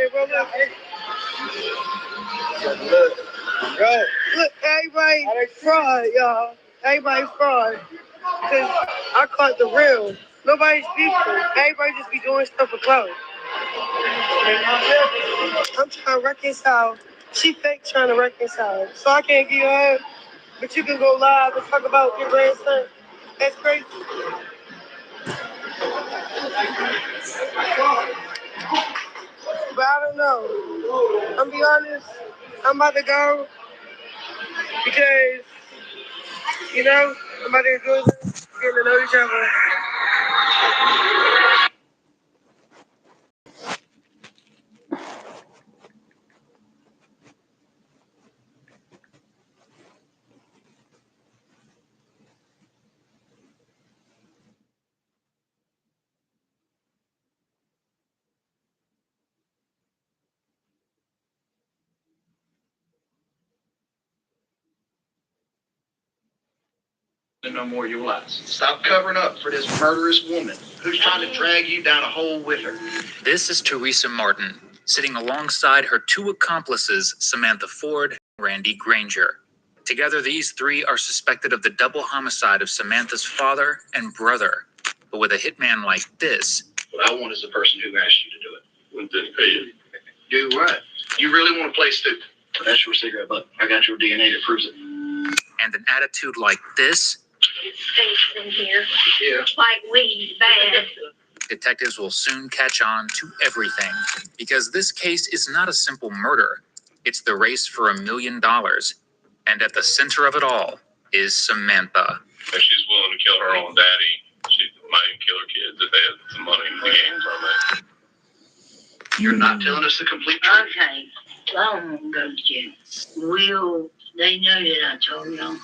saying, bro? Look, bro. Look, everybody fraud, y'all. Everybody fraud. Because I caught the real. Nobody's beefing. Everybody just be doing stuff for clothes. I'm trying to reconcile. She fake trying to reconcile. So I can't get her, but you can go live and talk about your grandson. That's crazy. But I don't know. I'm be honest. I'm about to go because, I'm about to go getting to know each other. No more your lives. Stop covering up for this murderous woman who's trying to drag you down a hole with her. This is Teresa Martin, sitting alongside her two accomplices, Samantha Ford and Randy Granger. Together, these three are suspected of the double homicide of Samantha's father and brother. But with a hitman like this... What I want is the person who asked you to do it. When did pay you? Do what? You really want to play stupid? That's your cigarette butt. I got your DNA that proves it. And an attitude like this... It's in here. Yeah. Like weed, bad. Detectives will soon catch on to everything, because this case is not a simple murder. It's the race for $1 million. And at the center of it all is Samantha. If she's willing to kill her own daddy, she might even kill her kids if they had some money in the game from it. You're not telling us the complete truth. Okay. I don't want to go to jail. They know that I told them.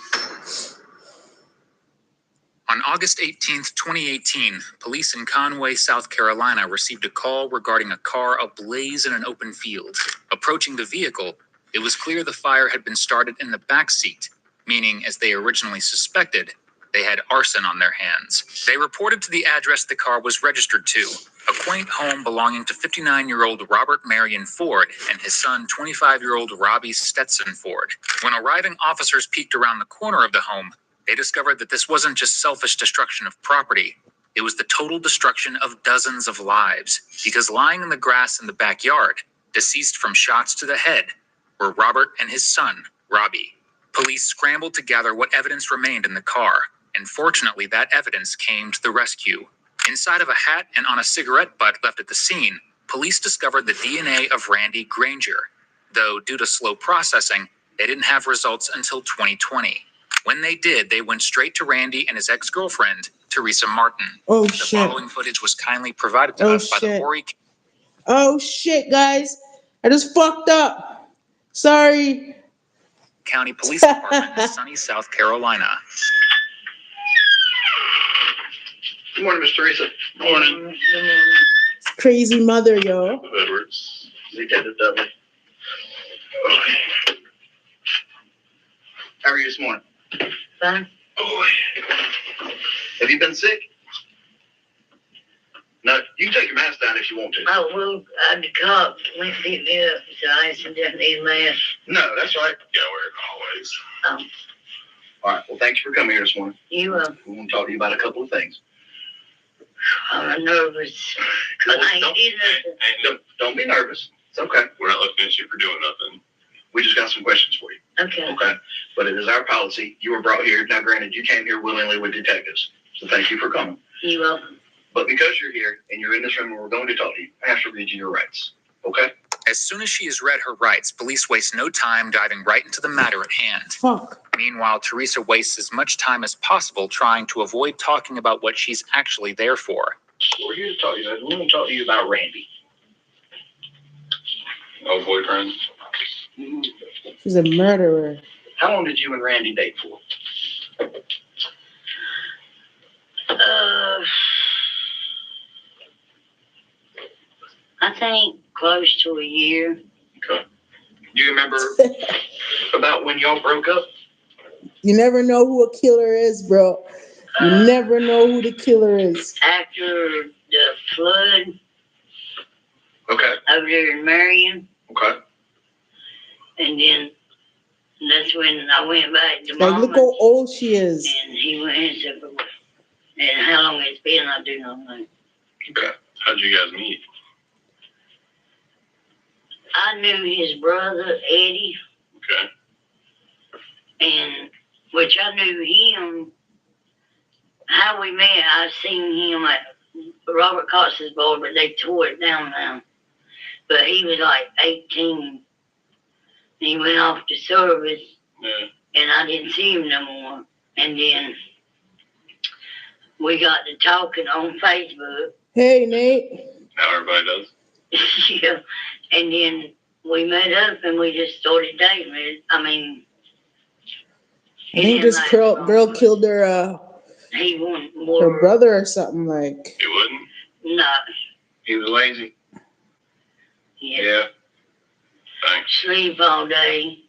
On August 18th, 2018, police in Conway, South Carolina received a call regarding a car ablaze in an open field. Approaching the vehicle, it was clear the fire had been started in the back seat, meaning, as they originally suspected, they had arson on their hands. They reported to the address the car was registered to, a quaint home belonging to 59-year-old Robert Marion Ford and his son, 25-year-old Robbie Stetson Ford. When arriving officers peeked around the corner of the home, they discovered that this wasn't just selfish destruction of property. It was the total destruction of dozens of lives, because lying in the grass in the backyard, deceased from shots to the head, were Robert and his son, Robbie. Police scrambled to gather what evidence remained in the car, and fortunately that evidence came to the rescue. Inside of a hat and on a cigarette butt left at the scene, police discovered the DNA of Randy Granger, though due to slow processing, they didn't have results until 2020. When they did, they went straight to Randy and his ex-girlfriend, Teresa Martin. Oh, the shit. following footage was kindly provided to us by the Horry Oh, shit, guys. I just fucked up. Sorry. County Police Department in sunny South Carolina. Good morning, Miss Teresa. Good morning. Crazy mother, yo. Edwards. Detective Dudley. How are you this morning? Fine. Oh, have you been sick? No, you can take your mask down if you want to. Oh, well, the cops went to pick me up, so I said, "Don't need a mask." No, that's right. Yeah, wear it always. All right, well, thanks for coming here this morning. You, We want to talk to you about a couple of things. I'm nervous. Cause I ain't did nothing. Don't be nervous. It's okay. We're not looking at you for doing nothing. We just got some questions for you. Okay. Okay. But it is our policy. You were brought here. Now, granted, you came here willingly with detectives. So thank you for coming. You welcome. But because you're here and you're in this room and we're going to talk to you, I have to read you your rights. Okay? As soon as she has read her rights, police waste no time diving right into the matter at hand. Fuck. Meanwhile, Teresa wastes as much time as possible trying to avoid talking about what she's actually there for. We're here to talk to you. We want to talk to you about Randy. Oh, boyfriend. She's a murderer. How long did you and Randy date for? I think close to a year. Okay. Do you remember about when y'all broke up? You never know who a killer is, bro. You never know who the killer is. After the flood. Okay. over there in Marion. Okay. And then that's when I went back to Like, look Mama. how old she is. And he went and said, and how long it's been, I do not know. Okay. How'd you guys meet? I knew his brother, Eddie, Okay. and which I knew him. How we met, I seen him at Robert Cox's bar, but they tore it down now. But he was like 18. He went off to service, Yeah. and I didn't see him no more. And then we got to talking on Facebook. Hey, Nate. Now everybody does. Yeah. And then we met up and we just started dating. I mean, I think this girl killed her he wanted her more. brother or something like. You wouldn't? No. He was lazy. Yeah. Thanks. Sleep all day.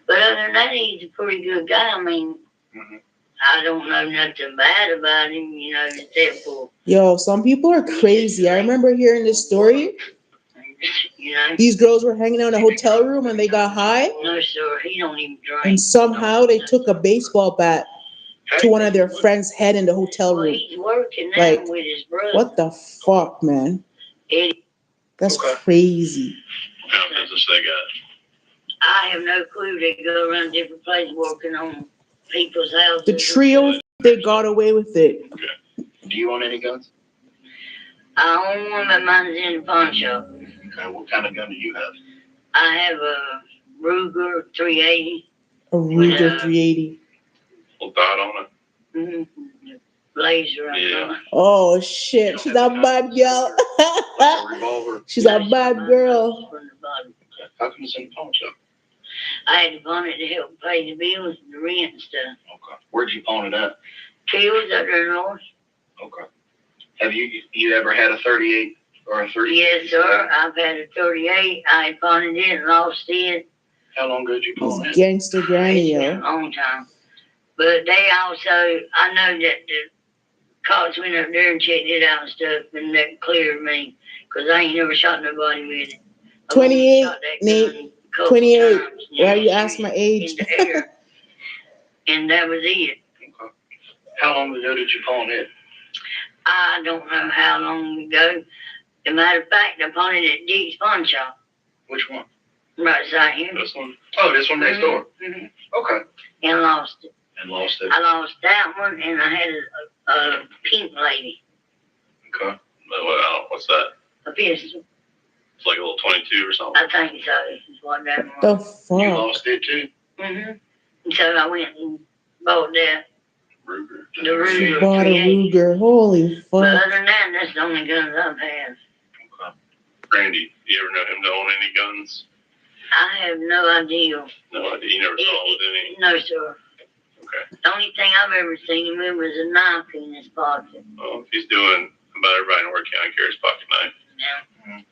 But other than that, he's a pretty good guy. I mean, Mhm. I don't know nothing bad about him, you know, except for, Yo, some people are crazy. I remember hearing this story. you know. These girls were hanging out in a hotel room and they got high, No, sir, he don't even drink. and somehow they took a baseball bat to one of their friends' head in the hotel Well, room. he's working now Like, with his brother. What the fuck, man? Eddie. That's Okay. crazy. What kind of business they got? I have no clue. They go around different places working on people's houses. The trio, they got away with it. Do you own any guns? I own one, but mine's in the pawn shop. Okay. What kind of gun do you have? I have a Ruger 380. A Ruger 380. Little dot on it. Mm-hmm. Laser on Yeah. it. Oh shit, she's a bad girl. Like a revolver? She's a bad girl. From the bottom. Okay. How come it's in the pawn shop? I had to pawn it to help pay the bills and the rent and stuff. Okay. Where'd you pawn it at? Fields up there north. Okay. Have you ever had a 38 or a 30? Yes, sir. I've had a 38. I pawned it and lost it. How long ago did you pawn It's it? gangster granny, It's yo. been a long time. But they also, I know that the cops went up there and checked it out and stuff, and that cleared me, because I ain't never shot nobody with it. I've only 28, shot that Nate, gun a couple 28. times, Why you know, ask my age? in the air. And that was it. Okay. How long ago did you pawn it? I don't know how long ago. As a matter of fact, I pawned it at Dick's Pawn Shop, Which one? right side here. This one? Oh, this one next door. Mm-hmm. Okay. And lost it. And lost it. I lost that one, and I had a pink lady, Okay. What's that? a pistol. It's like a little 22 or something. I think so. Is what that The was. You fuck? lost it too? Mm-hmm. So I went and bought that. Ruger. The Ruger. She bought a 380. Ruger. Holy But fuck. other than that, that's the only guns I've had. Okay. Randy, you ever know him to own any guns? I have no idea. No idea. You never saw him with any? No, sir. Okay. The only thing I've ever seen him with was a knife in his pocket. Well, if he's doing about everybody in Ward County carries pocket knife. Yeah. Mhm.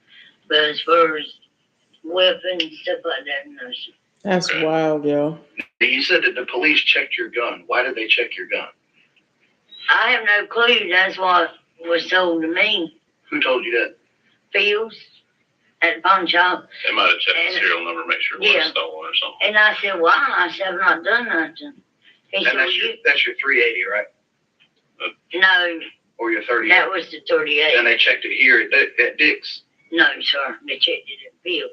But as far as weapons and stuff like that, no, sir. That's Okay. wild, yo. You said that the police checked your gun. Why did they check your gun? I have no clue. That's what was told to me. Who told you that? Fields at the pawn shop. They might have checked the serial number, make sure it Yeah. wasn't stolen or something. And I said, why? I said, I've not done nothing. He said, And well, you, that's your 380, right? no, Or your 38? that was the 38. And they checked it here at Dick's. No, sir. They checked it at Fields.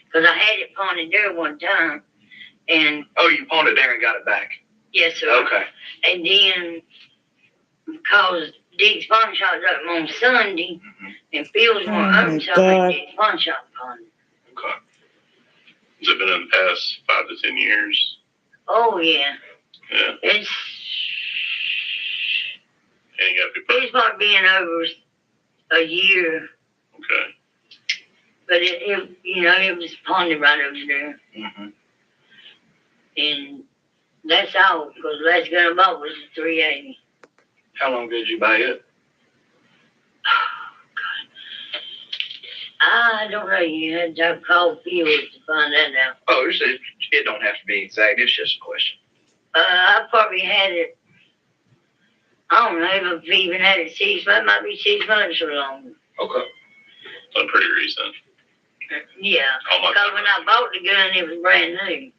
Because I had it pawned there one time. And, Oh, you pawned it there and got it back. yes, sir. Okay. And then, because Dick's Pawn Shop's open on Sunday, Mhm. and Fields Oh won't my open, so I God. made Dick's Pawn Shop pawn it. Okay. Has it been in the past 5 to 10 years? Oh, yeah. Yeah. It's And you got people. It's probably been over a year, Okay. but it you know, it was pawned right over there. Mm-hmm. And that's all, because last gun I bought was a 380. How long did you buy it? I don't know, you had to call Fields to find that out. Oh, it don't have to be exact. It's just a question. I probably had it, I don't know if I've even had it 6 months, might be 6 months or longer. Okay. So something pretty recent. Yeah, Oh my because God. when I bought the gun, it was brand new.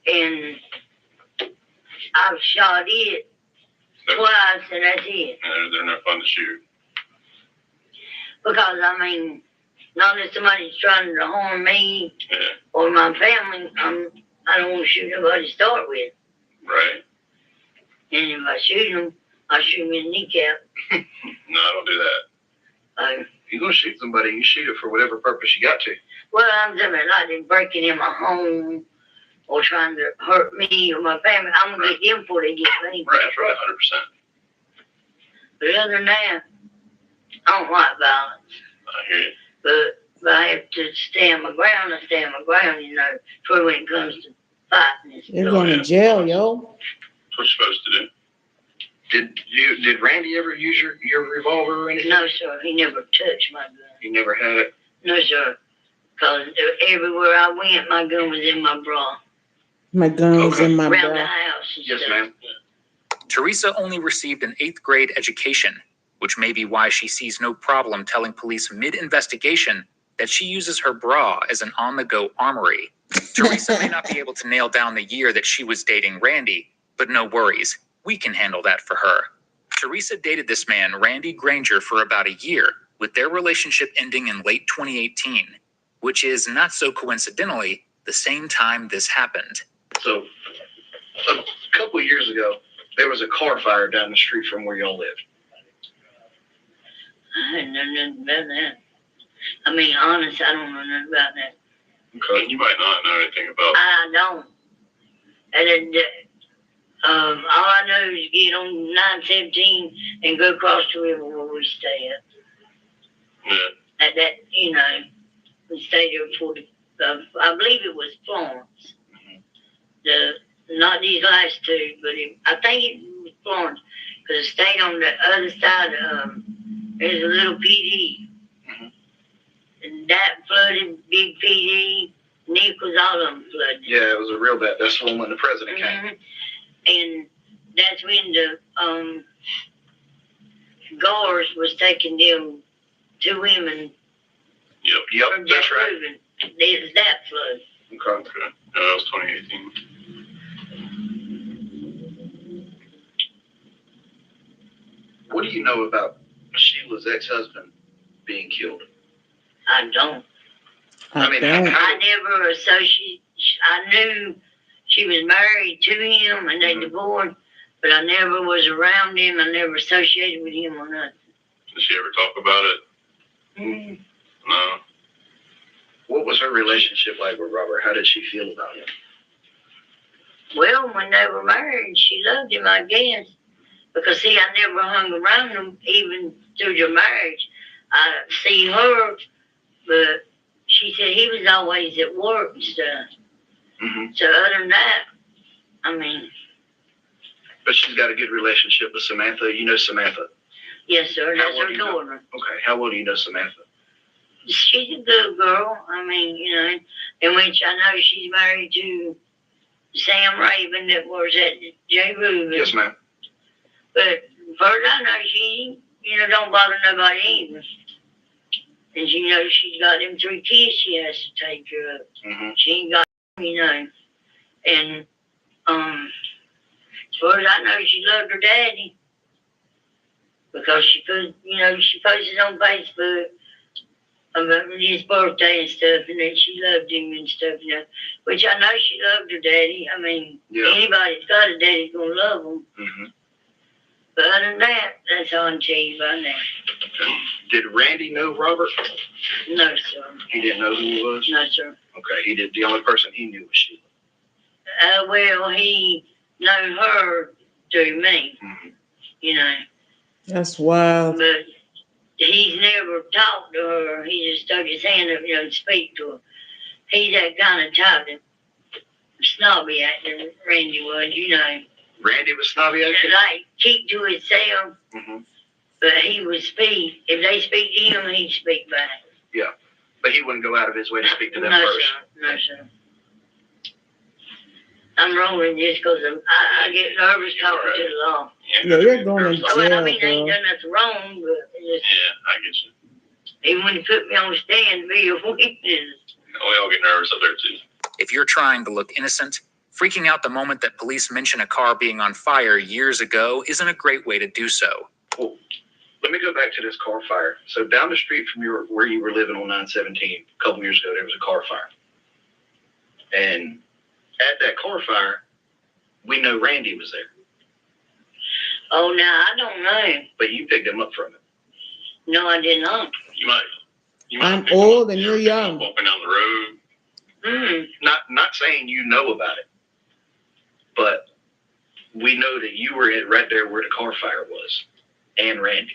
And I've shot it twice, and that's it. They're not fun to shoot. Because, I mean, not that somebody's trying to harm me Yeah, or my family, I don't want to shoot nobody to start with. right. And if I shoot them, I shoot them in the kneecap. No, I don't do that. If you're gonna shoot somebody, you shoot it for whatever purpose you got to. Well, I'm saying like them breaking in my home or trying to hurt me or my family. I'm going to get them before they get me. Right, that's right, 100%. But other than that, I don't like violence. I hear you. But I have to stand my ground. I stand my ground, you know, for when it comes to fighting and You're stuff. going to jail, yo. That's what you're supposed to do. Did Randy ever use your revolver or anything? No, sir. He never touched my gun. He never had it. No, sir. Because everywhere I went, my gun was in my bra. My gun was in my Around the bra. house and Yes, stuff. ma'am. Teresa only received an 8th grade education, which may be why she sees no problem telling police mid-investigation that she uses her bra as an on-the-go armory. Teresa may not be able to nail down the year that she was dating Randy, but no worries. We can handle that for her. Teresa dated this man, Randy Granger, for about a year, with their relationship ending in late 2018, which is, not so coincidentally, the same time this happened. So, a couple of years ago, there was a car fire down the street from where y'all lived. I didn't know nothing about that. I mean, honest, I don't know nothing about that. Okay. And you might not know anything about it. I don't. And then, all I know is get on 917 and go across the river where we stay at. Yeah. At that, you know, we stayed there for I believe it was Florence. Not these last two, but I think it was Florence, because it stayed on the other side of, there's a little PD. And that flooded, big PD, Nichols, all of them flooded. Yeah, it was a real bad. That's the one when the president came. Mhm. And that's when the guards was taking them two women Yep, from that's right. Moving. There's that flood. Okay. Okay. No, that was 2018. What do you know about Sheila's ex-husband being killed? I don't. I mean, don't. I never associated. I knew she was married to him and they Mhm. divorced, but I never was around him. I never associated with him or nothing. Did she ever talk about it? Mm. No. What was her relationship like with Robert? How did she feel about him? Well, when they were married, she loved him, I guess. Because, see, I never hung around them even through their marriage. I see her, but she said he was always at work and stuff. Mm-hmm. So other than that, I mean, But she's got a good relationship with Samantha. You know Samantha. yes, sir, How that's old her do you know? daughter. Okay. How well do you know Samantha? She's a good girl. I mean, you know, in which I know she's married to Sam Raven that was at J. Rubin. Yes, ma'am. But as far as I know, she, you know, don't bother nobody either. And she knows she's got them 3 kids she has to take care of. Mm-hmm. She ain't got, you know. And as far as I know, she loved her daddy. Because she put, you know, she posted on Facebook about his birthday and stuff, and that she loved him and stuff, you know. Which I know she loved her daddy. I mean, Yeah. anybody that's got a daddy's gonna love him. Mm-hmm. But other than that, that's all I can tell you about that. Did Randy know Robert? No, sir. He didn't know who he was? No, sir. Okay. He did. The only person he knew was Sheila. Well, he knew her through me, Mm-hmm. you know. That's wild. But he's never talked to her. He just stuck his hand up, you know, to speak to her. He's that kind of type that snobby actor, Randy was, you know. Randy was snobby, actually? Like, keep to himself, Mm-hmm. but he would speak. If they speak to him, he'd speak back. But he wouldn't go out of his way to speak to them No, first. sir. No, sir. I'm rolling just because I get nervous talking to the law. Yeah, you're going to Well, I jail, mean, I ain't bro. done nothing wrong, but it's just, Yeah, I get you. Even when he put me on the stand to be a witness. We all get nervous up there too. If you're trying to look innocent, freaking out the moment that police mention a car being on fire years ago isn't a great way to do so. Well, let me go back to this car fire. So down the street from where you were living on 917, a couple years ago, there was a car fire. And at that car fire, we know Randy was there. Oh, now I don't know. But you picked him up from it. No, I did not. You might I'm pick him old up. and You you're ever pick him up young. Walking down the road. Not saying you know about it, but we know that you were right there where the car fire was, and Randy.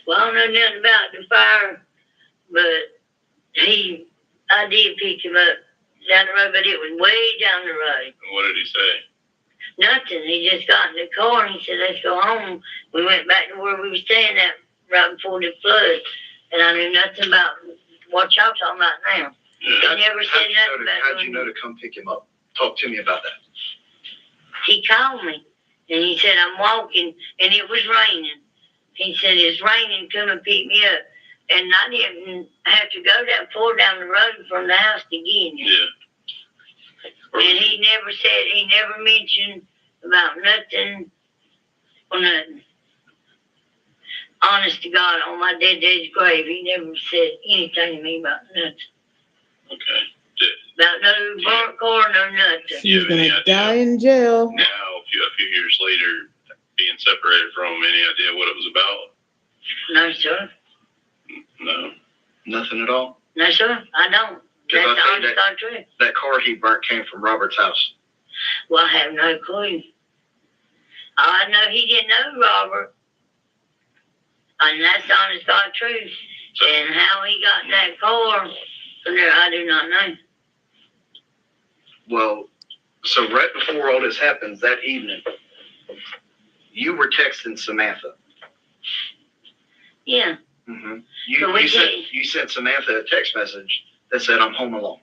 Well, I don't know nothing about the fire, but I did pick him up down the road, but it was way down the road. What did he say? Nothing. He just got in the car and he said, let's go home. We went back to where we were staying at right before the flood, and I knew nothing about what y'all talking about now. Yeah. He never said nothing about How'd you know to come pick him up? Talk to me about that. He called me and he said, I'm walking, and it was raining. He said, it's raining, come and pick me up. And I didn't have to go that far down the road from the house to get him. Yeah. And he never mentioned about nothing or nothing. Honest to God, on my dead dad's grave, he never said anything to me about nothing. Okay. About no burnt car, no nothing. She's any gonna idea? die in jail. Now, a few years later, being separated from him, any idea what it was about? No, sir. No. Nothing at all? No, sir, I don't. Because That's the I think honest God truth. That car he burnt came from Robert's house. Well, I have no clue. I know he didn't know Robert. And that's the honest God truth. So, And how he got in that car from there, I do not know. Well, so right before all this happens, that evening, you were texting Samantha. Yeah. Mm-hmm. So we You sent Samantha a text message that said, I'm home alone.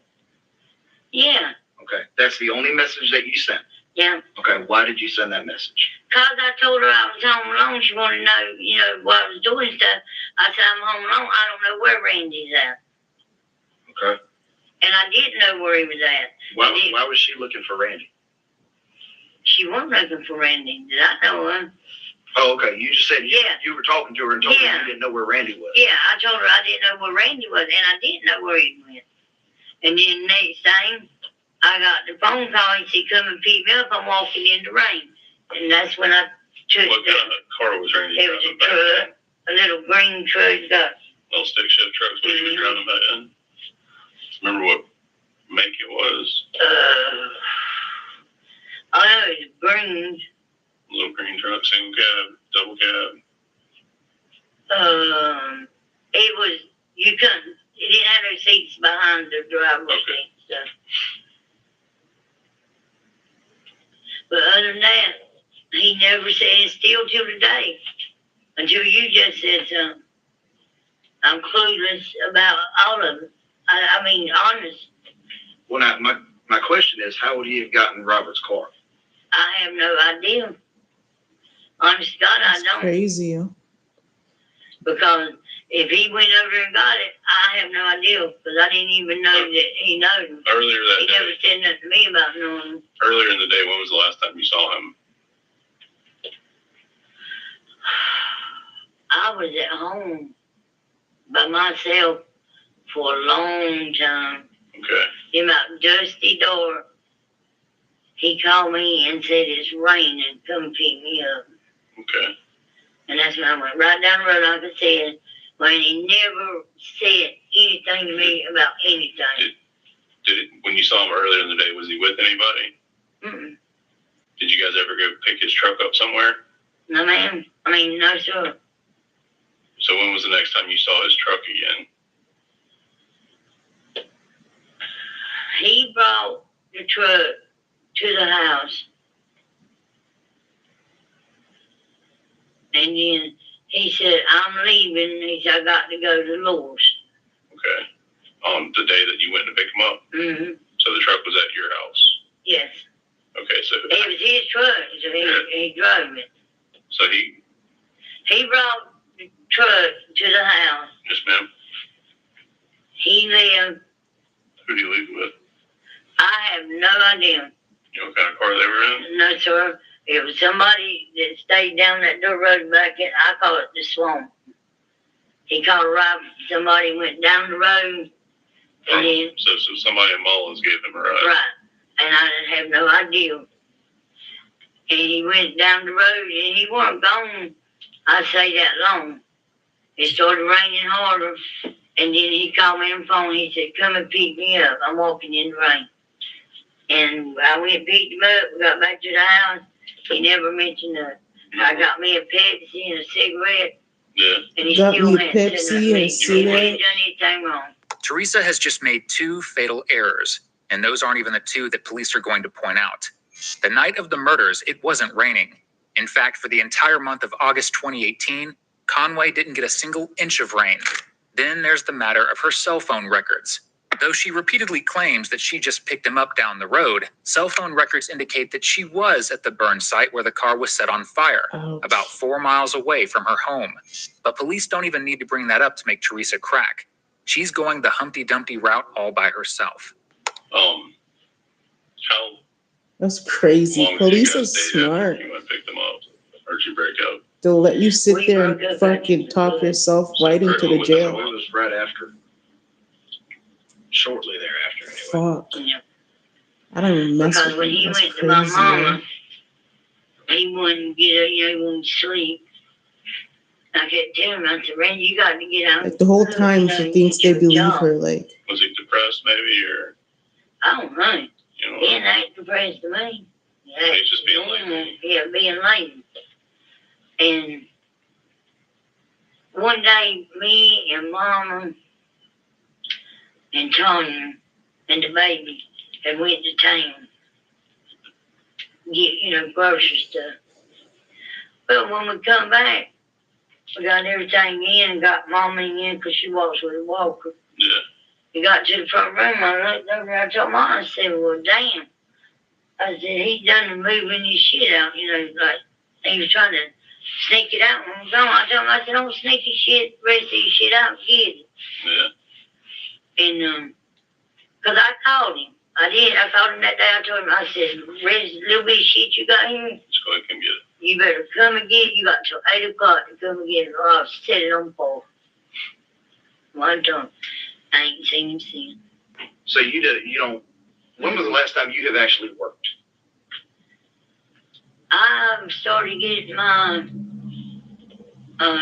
Yeah. Okay. That's the only message that you sent. Yeah. Okay. Why did you send that message? Because I told her I was home alone. She wanted to know, what I was doing stuff. I said, I'm home alone. I don't know where Randy's at. Okay. And I didn't know where he was at. Why was she looking for Randy? She wasn't looking for Randy. Did I know her? Oh, okay. You just said Yeah. you were talking to her and told her Yeah. you didn't know where Randy was. Yeah, I told her I didn't know where Randy was, and I didn't know where he went. And then next thing, I got the phone call. He said, come and pick me up. I'm walking in the rain. And that's when I took what kind of car was Randy it was a driving back then? truck, a little green truck. Got, Little stick shift trucks what he was Mhm. driving back then? Remember what make it was? I know it was green. Little green truck, single cab, double cab. It was, you couldn't, it didn't have no seats behind the driver's Okay. seat. So. But other than that, he never said, still till today, until you just said something. I'm clueless about all of it. I mean, honest, Well, now, my question is, how would he have gotten Robert's car? I have no idea. Honest to God, I That's don't. crazy. Because if he went over there and got it, I have no idea. Because I didn't even know that he knows. Earlier that He never day, said nothing to me about knowing him. earlier in the day, when was the last time you saw him? I was at home by myself for a long time. Okay. In my dusty door, he called me and said it's raining. Come pick me up. Okay. And that's when I went right down the road, like I said, when he never said anything to me about anything. When you saw him earlier in the day, was he with anybody? Mm-mm. Did you guys ever go pick his truck up somewhere? No, ma'am. I mean, no, sir. So when was the next time you saw his truck again? He brought the truck to the house. And then he said, I'm leaving. He said, I got to go to Lowe's. Okay. On the day that you went to pick him up? Mm-hmm. So the truck was at your house? Yes. Okay, so It was his truck, so he drove it. he He brought truck to the house. Yes, ma'am. He lived. Who do you live with? I have no idea. You know what kind of car they were in? No, sir. It was somebody that stayed down that dirt road back in, I call it the swamp. He called a ride. Somebody went down the road. And then, So somebody in Mullins gave him a ride. right. And I didn't have no idea. And he went down the road and he wasn't gone, I say that long. It started raining harder. And then he called me on the phone. He said, come and pick me up. I'm walking in the rain. And I went and picked him up. We got back to the house. He never mentioned that. I got me a Pepsi and a cigarette. Yeah. And he Got still me a hadn't Pepsi said and a nothing. He cigarette. ain't done anything wrong. Teresa has just made 2 fatal errors, and those aren't even the 2 that police are going to point out. The night of the murders, it wasn't raining. In fact, for the entire month of August 2018, Conway didn't get a single inch of rain. Then there's the matter of her cell phone records. Though she repeatedly claims that she just picked him up down the road, cell phone records indicate that she was at the burn site where the car was set on fire, Ouch. about 4 miles away from her home. But police don't even need to bring that up to make Teresa crack. She's going the Humpty Dumpty route all by herself. How That's crazy. long Police did you are guys date after smart. you went and picked them up? Or did you break up? They'll let you sit We there broke and up fucking after talk the- yourself right into the So jail. it was right after. Shortly thereafter, anyway. Fuck. Yeah. I don't even mess Because with when them. he That's went to my crazy. mama, he wouldn't get up, he wouldn't sleep. I kept telling him, I said, Randy, you got to get out. Like the whole time she thinks they believe her. Like, Was he depressed maybe, or, I don't know. you know? He didn't act depressed to me. He's just being lazy. Yeah, being lazy. And one day, me and Mama and Tanya and the baby had went to town. Get, grocery stuff. But when we come back, we got everything in and got Mama in because she walks with a walker. Yeah. We got to the front room. I looked over. I told Mom, I said, well, damn. I said, he done moving his shit out, like he was trying to sneak it out when we was gone. I told him, I said, don't sneak your shit, rest of your shit out, get it. Yeah. And, because I called him. I did. I called him that day. I told him, I said, rest little bit of shit you got here, Let's go ahead and get it. you better come and get it. You got till 8 o'clock to come and get it, or I'll set it on fire. One time. I ain't seen him since. So you don't, when was the last time you have actually worked? I started getting my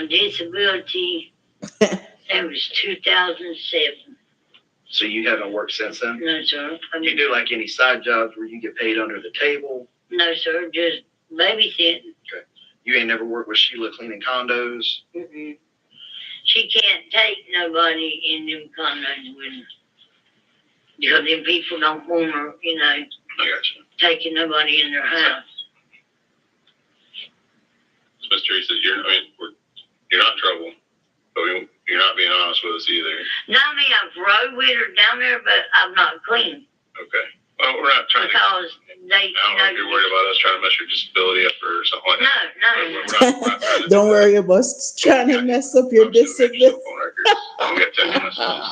disability. It was 2007. So you haven't worked since then? No, sir. Do you do like any side jobs where you get paid under the table? No, sir. Just babysitting. You ain't never worked with Sheila cleaning condos? Mm-mm. She can't take nobody in them condos with her. Because them people don't want her, I got you. taking nobody in their house. So, Mr. Teresa, you're not in trouble, but you're not being honest with us either. Not me, I've rode with her down there, but I'm not clean. Okay. Well, we're not trying to. Because they, I don't know if you're worried about us trying to mess your disability up or something like that. No. We're not trying to don't worry about trying to mess up your disability. We got text messages.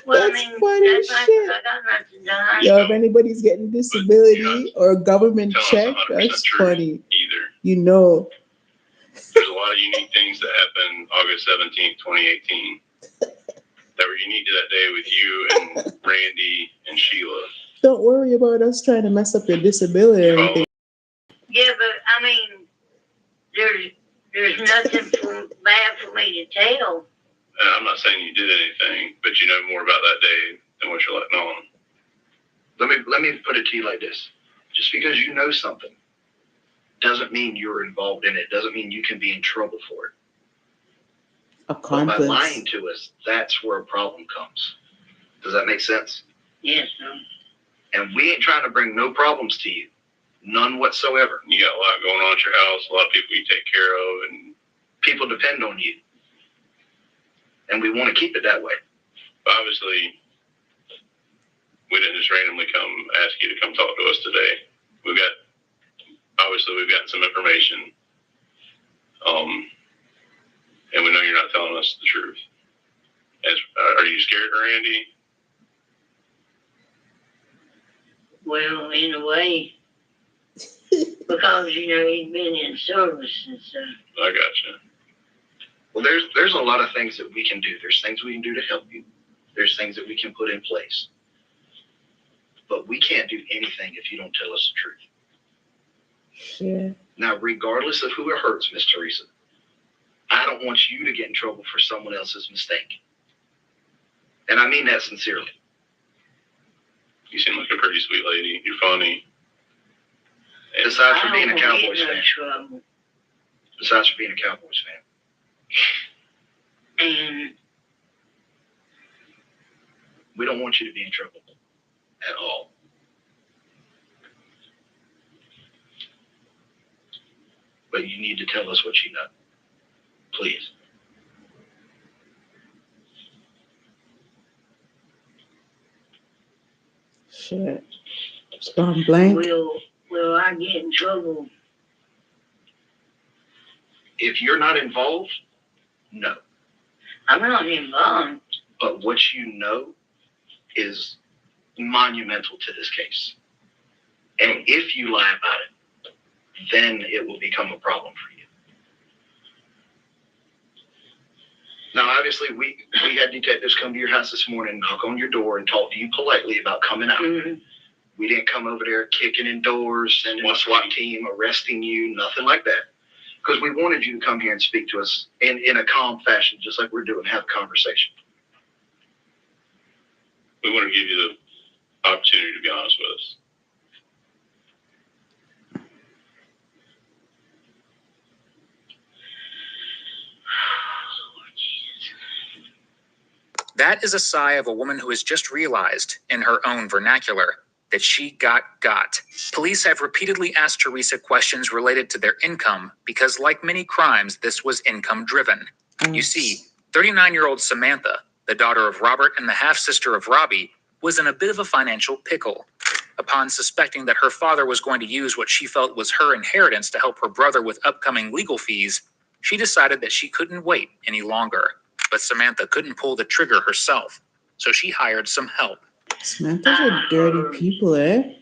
Well, That's funny as that's shit. I got nothing done. Yo, if anybody's getting disability or government check, that's funny. Either. There's a lot of unique things that happened August 17th, 2018 that were unique to that day with you and Randy and Sheila. Don't worry about us trying to mess up your disability or anything. Yeah, but there's nothing bad for me to tell. I'm not saying you did anything, but you know more about that day than what you're letting on. Let me put it to you like this. Just because you know something doesn't mean you're involved in it. Doesn't mean you can be in trouble for it. But by Accomplice. lying to us, that's where a problem comes. Does that make sense? Yes, sir. And we ain't trying to bring no problems to you. None whatsoever. You got a lot going on at your house, a lot of people you take care of, and People depend on you. And we want to keep it that way. obviously we didn't just randomly come ask you to come talk to us today. We've gotten some information. And we telling us the truth. Are you scared, Randy? Well, in a way, because, you know, he's been in service and stuff. I gotcha. Well, there's a lot of things that we can do. There's things we can do to help you. There's things that we can put in place. But we can't do anything if you don't tell us the truth. Shit. Now, regardless of who it hurts, Miss Teresa, I don't want you to get in trouble for someone else's mistake. And I mean that sincerely. You seem like a pretty sweet lady. You're funny. And Besides for being a I don't Cowboys get no fan. trouble. Besides for being a Cowboys fan. And We don't want you to be in trouble at all. But you need to tell us what you know. Please. Shit. It's gone blank. will I get in trouble? If you're not involved, no. I'm not involved. But what you know is monumental to this case. And if you lie about it, then it will become a problem for you. Now, obviously, we had detectives come to your house this morning, knock on your door, and talk to you politely about coming out. Mm-hmm. We didn't come over there kicking in doors, sending a SWAT team, arresting you, nothing like that. Because we wanted you to come here and speak to us in a calm fashion, just like we're doing, have a conversation. we want to give you the opportunity to be honest with us. That is a sigh of a woman who has just realized, in her own vernacular, that she got. Police have repeatedly asked Teresa questions related to their income because, like many crimes, this was income-driven. You see, 39-year-old Samantha, the daughter of Robert and the half-sister of Robbie, was in a bit of a financial pickle. Upon suspecting that her father was going to use what she felt was her inheritance to help her brother with upcoming legal fees, she decided that she couldn't wait any longer. But Samantha couldn't pull the trigger herself, so she hired some help. Samantha's are dirty people, eh?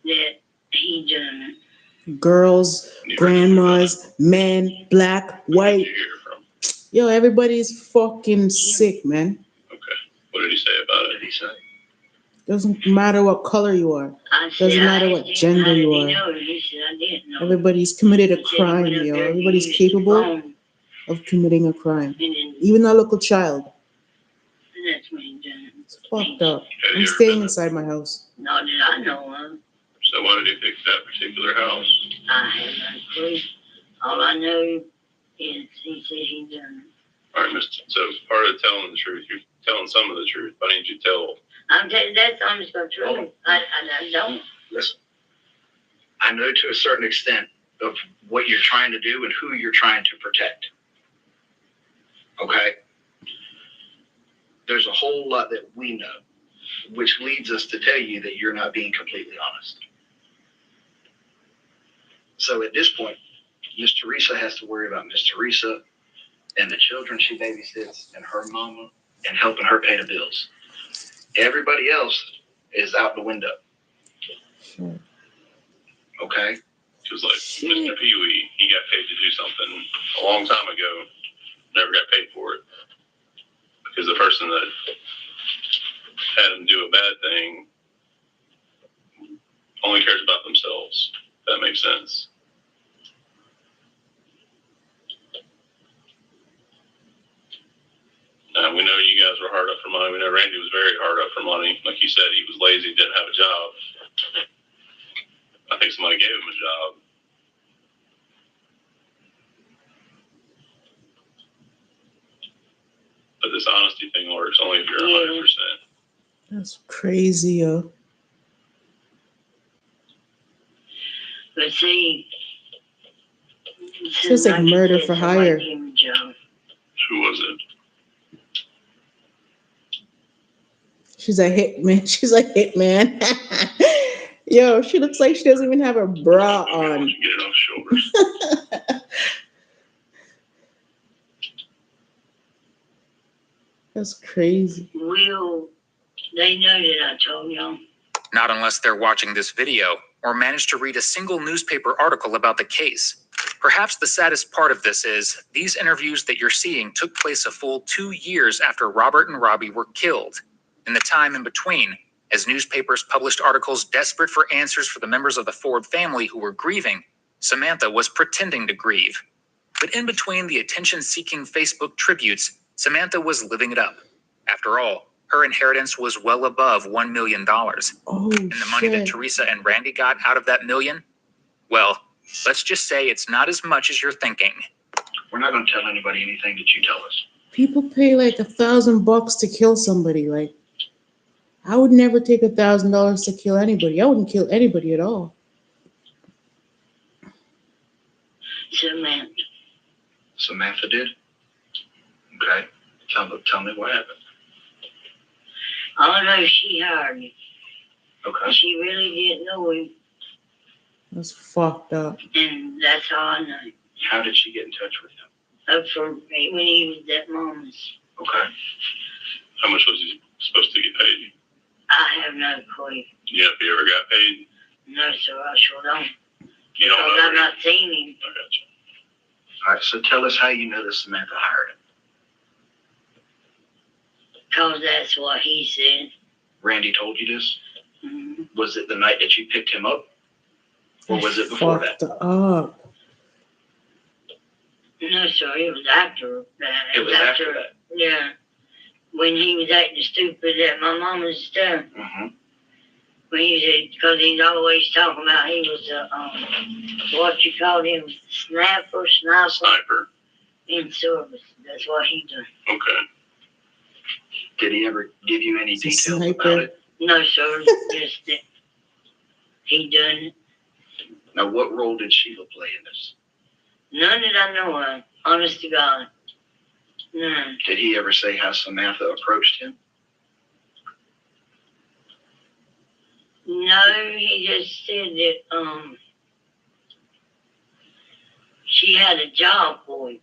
That he done it. Girls, grandmas, men, black, white. Where did you hear from? Yo, everybody's fucking sick, man. Okay. What did he say about it? What did he say? Doesn't matter what color you are. I said, Doesn't matter what gender you are. He said, I didn't know. Everybody's committed a He said he crime, went up yo. there and Everybody's used his capable phone, of committing a crime. and then Even a local child. that's when he done it. It's fucked up. Have I'm you ever staying been- inside my house. Not that I know of. So why did he pick that particular house? I have no clue. All I know is he said he done it. All right, Mr. So part of telling the truth, you're telling some of the truth. Why didn't you tell? I'm telling you, that's honest but true. I don't. Listen, I know to a certain extent of what you're trying to do and who you're trying to protect. Okay? There's a whole lot that we know, which leads us to tell you that you're not being completely honest. So at this point, Miss Teresa has to worry about Miss Teresa and the children she babysits and her mama and helping her pay the bills. Everybody else is out the window. Sure. Okay? Because like Mr. Pee-wee, he got paid to do something a long time ago, never got paid for it. Because the person that had him do a bad thing only cares about themselves. If that makes sense. We know you guys were hard up for money. We know Randy was very hard up for money. Like you said, he was lazy, didn't have a job. I think somebody gave him a job. But this honesty thing works only if you're 100%. That's crazy, yo. But see, Sounds like murder for hire. Who was it? She's a hitman. She's a hitman. Yo, she looks like she doesn't even have a bra Maybe I on. want you to get it off his shoulders. That's crazy. They know that I told y'all. Not unless they're watching this video or managed to read a single newspaper article about the case. Perhaps the saddest part of this is these interviews that you're seeing took place a full 2 years after Robert and Robbie were killed. In the time in between, as newspapers published articles desperate for answers for the members of the Ford family who were grieving, Samantha was pretending to grieve. But in between the attention-seeking Facebook tributes, Samantha was living it up. After all, her inheritance was well above $1 million. Oh, And the money that shit. Teresa and Randy got out of that million? Well, let's just say it's not as much as you're thinking. We're not going to tell anybody anything that you tell us. People pay like $1,000 to kill somebody. Like, I would never take $1,000 to kill anybody. I wouldn't kill anybody at all. Samantha. Samantha did? Okay. Tell me what happened. I know she hired him. Okay. She really didn't know him, That's fucked up. and that's all I know. How did she get in touch with him? Up for when he was at Mama's. Okay. How much was he supposed to get paid? I have no clue. Yeah, if he ever got paid, No, sir, I sure don't. you don't Because know. I've not seen him. I got you. All right, so tell us how you know that Samantha hired him. Because that's what he said. Randy told you this? Mhm. Was it the night that you picked him up? Or was it before that? Fucked up. No, sir, it was after that. It was after that. Yeah. When he was acting stupid at my mama's stuff. Mm-hmm. When he said, because he's always talking about he was what you called him, sniper Sniper. in service. That's what he done. Okay. Did he ever give you any It's a details sniper. about it? No, sir, just that he done it. Now, what role did Sheila play in this? None that I know of, honest to God. None. Did he ever say how Samantha approached him? No, he just said that she had a job for him.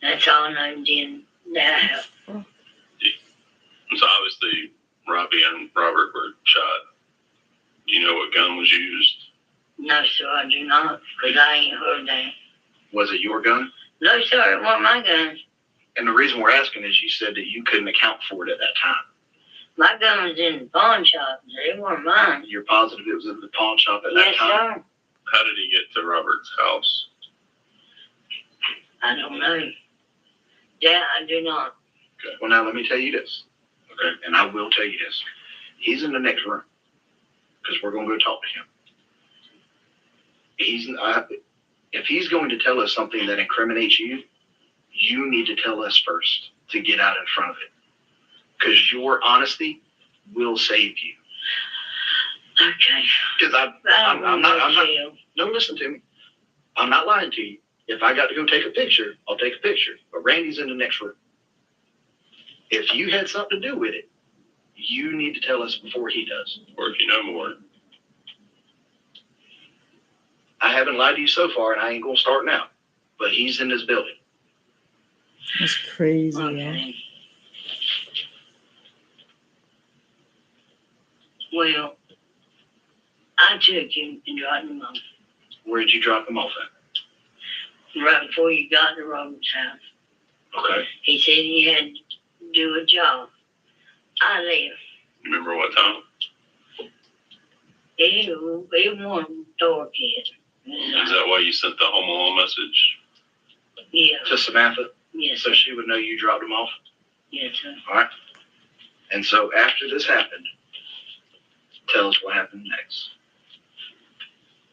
That's all I know. Then that So obviously, Robbie and Robert were shot. Do you know what gun was used? no, sir, I do not, because I ain't heard that. Was it your gun? No, sir, it wasn't my gun. And the reason we're asking is you said that you couldn't account for it at that time. My gun was in the pawn shop. It wasn't mine. You're positive it was in the pawn shop at that Yes, time? sir. How did he get to Robert's house? I don't know. That I do not. Well, now let me tell you this. Okay. And I will tell you this. He's in the next room because we're going to go talk to him. If he's going to tell us something that incriminates you, you need to tell us first to get out in front of it. Because your honesty will save you. Okay. Because I'm not, no, listen to me. I'm not lying to you. If I got to go take a picture, I'll take a picture. But Randy's in the next room. If you had something to do with it, you need to tell us before he does. Or if you know more. I haven't lied to you so far, and I ain't going to start now. But he's in this building. That's crazy, man. Okay. Well, I took him and dropped him off Where'd you drop him off at? right before you got to Robert's house. Okay. He said he had to do a job. I left. Remember what time? It wasn't dark yet. Is that why you sent the Home Alone message? Yeah. To Samantha, Yes, so sir. she would know you dropped him off. Yes, sir. All right. And so after this happened, tell us what happened next.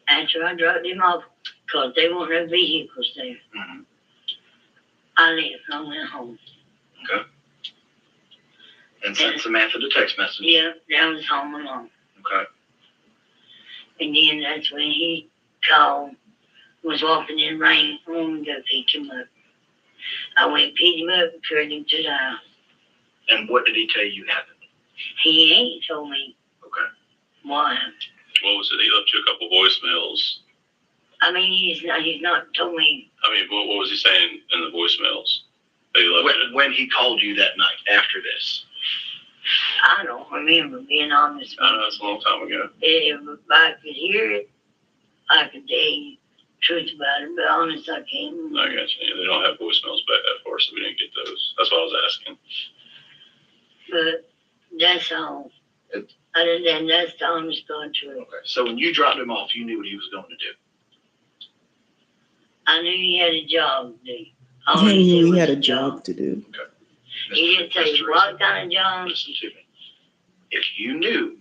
After I dropped him off, because there weren't no vehicles there, Mm-hmm. I left. I went home. And sent Samantha the text message. Yeah, that was home alone. Okay. And then that's when he called, was walking in the rain, I wanted to go pick him up. I went picked him up and carried him to the house. And what did he tell you happened? He ain't told me Okay. what happened. What was it? He left you a couple voicemails. I mean, he's not told me. I mean, what was he saying in the voicemails? They left it. When he called you that night after this. I don't remember, being honest I with know it's a long time ago. you. If I could hear it, I could tell you the truth about it, but honest, I can't remember. I got you. They don't have voicemails back that far, so we didn't get those. That's what I was asking. But that's all. Other than that's the honest God truth. Okay. So when you dropped him off, you knew what he was going to do. I knew he had a job to do. All He knew said he was had a job to do. He didn't say Mr. what Teresa, kind of job. listen to me. If you knew,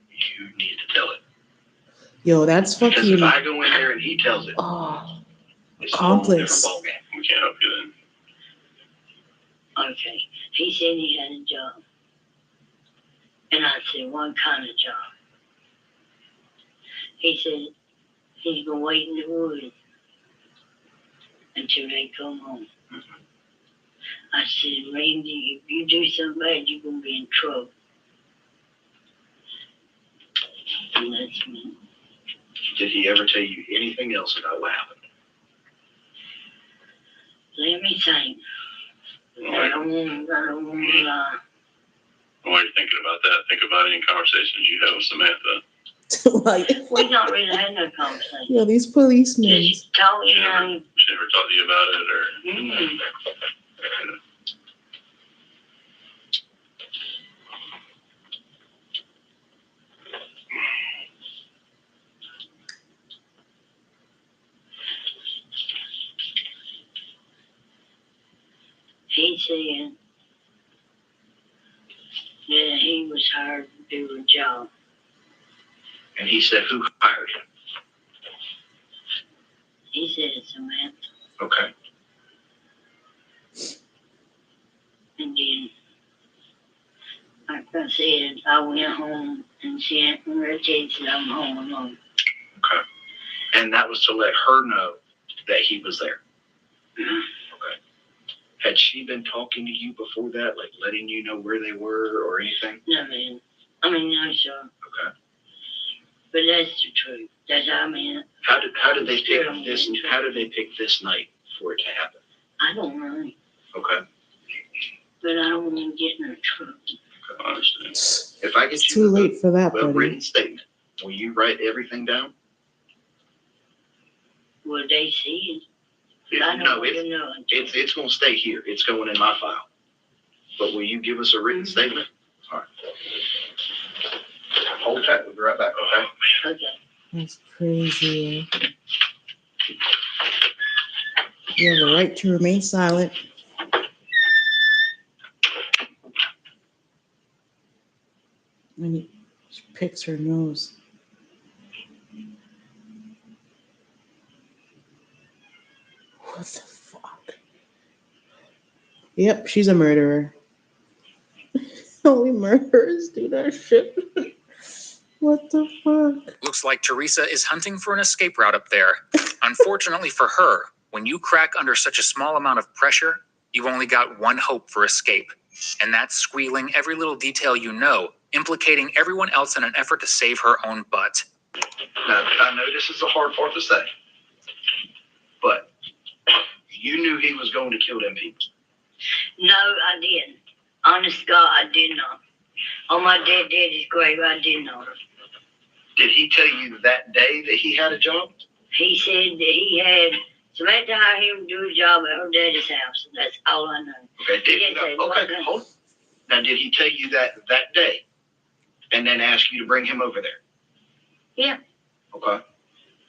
you need to tell it. Yo, that's Because if fucking. I go in there and he tells it, Oh, it's a whole different accomplice. ballgame. We can't help you then. Okay. He said he had a job. And I said, what kind of job? He said, he's going to wait in the woods until they come home. I said, Randy, if you do something bad, you're going to be in trouble. And that's me. Did he ever tell you anything else about what happened? Let me think. I don't want to lie. While you're thinking about that, think about any conversations you have with Samantha. Like, We not really had no conversation. yo, these policemen. Just talk, She you never, know. she never talked to you about it, or Mm. He said that he was hired to do a job. And he said, who hired him? He said Samantha. Okay. And then, like I said, I went home and she said I'm home alone. Okay. And that was to let her know that he was there. Okay. Had she been talking to you before that, like letting you know where they were or anything? No, man. I mean, no, sure. Okay. But that's the truth. That's how I mean. How did they pick this? How did they pick this night for it to happen? I don't know. Okay. But I don't want to get in trouble. I understand. If I get It's you too late for that, a buddy. written statement, will you write everything down? Will they see it? I don't No, want to know. it's going to stay here. It's going in my file. But will you give us a written statement? All right. Hold tight. We'll be right back. Okay. Okay. That's crazy. You have a right to remain silent. And she picks her nose. What the fuck? Yep, she's a murderer. Only murderers do that shit. What the fuck? Looks like Teresa is hunting for an escape route up there. Unfortunately for her, when you crack under such a small amount of pressure, you've only got one hope for escape. And that's squealing every little detail you know, implicating everyone else in an effort to save her own butt. Now, I know this is the hard part to say, but you knew he was going to kill them people. No, I didn't. Honest God, I did not. On my dead daddy's grave, I did not. Did he tell you that day that he had a job? He said that he had Samantha hired him to do a job at her daddy's house. And that's all I know. Okay, He didn't say one thing. hold. Now, did he tell you that day and then ask you to bring him over there? Yeah. Okay.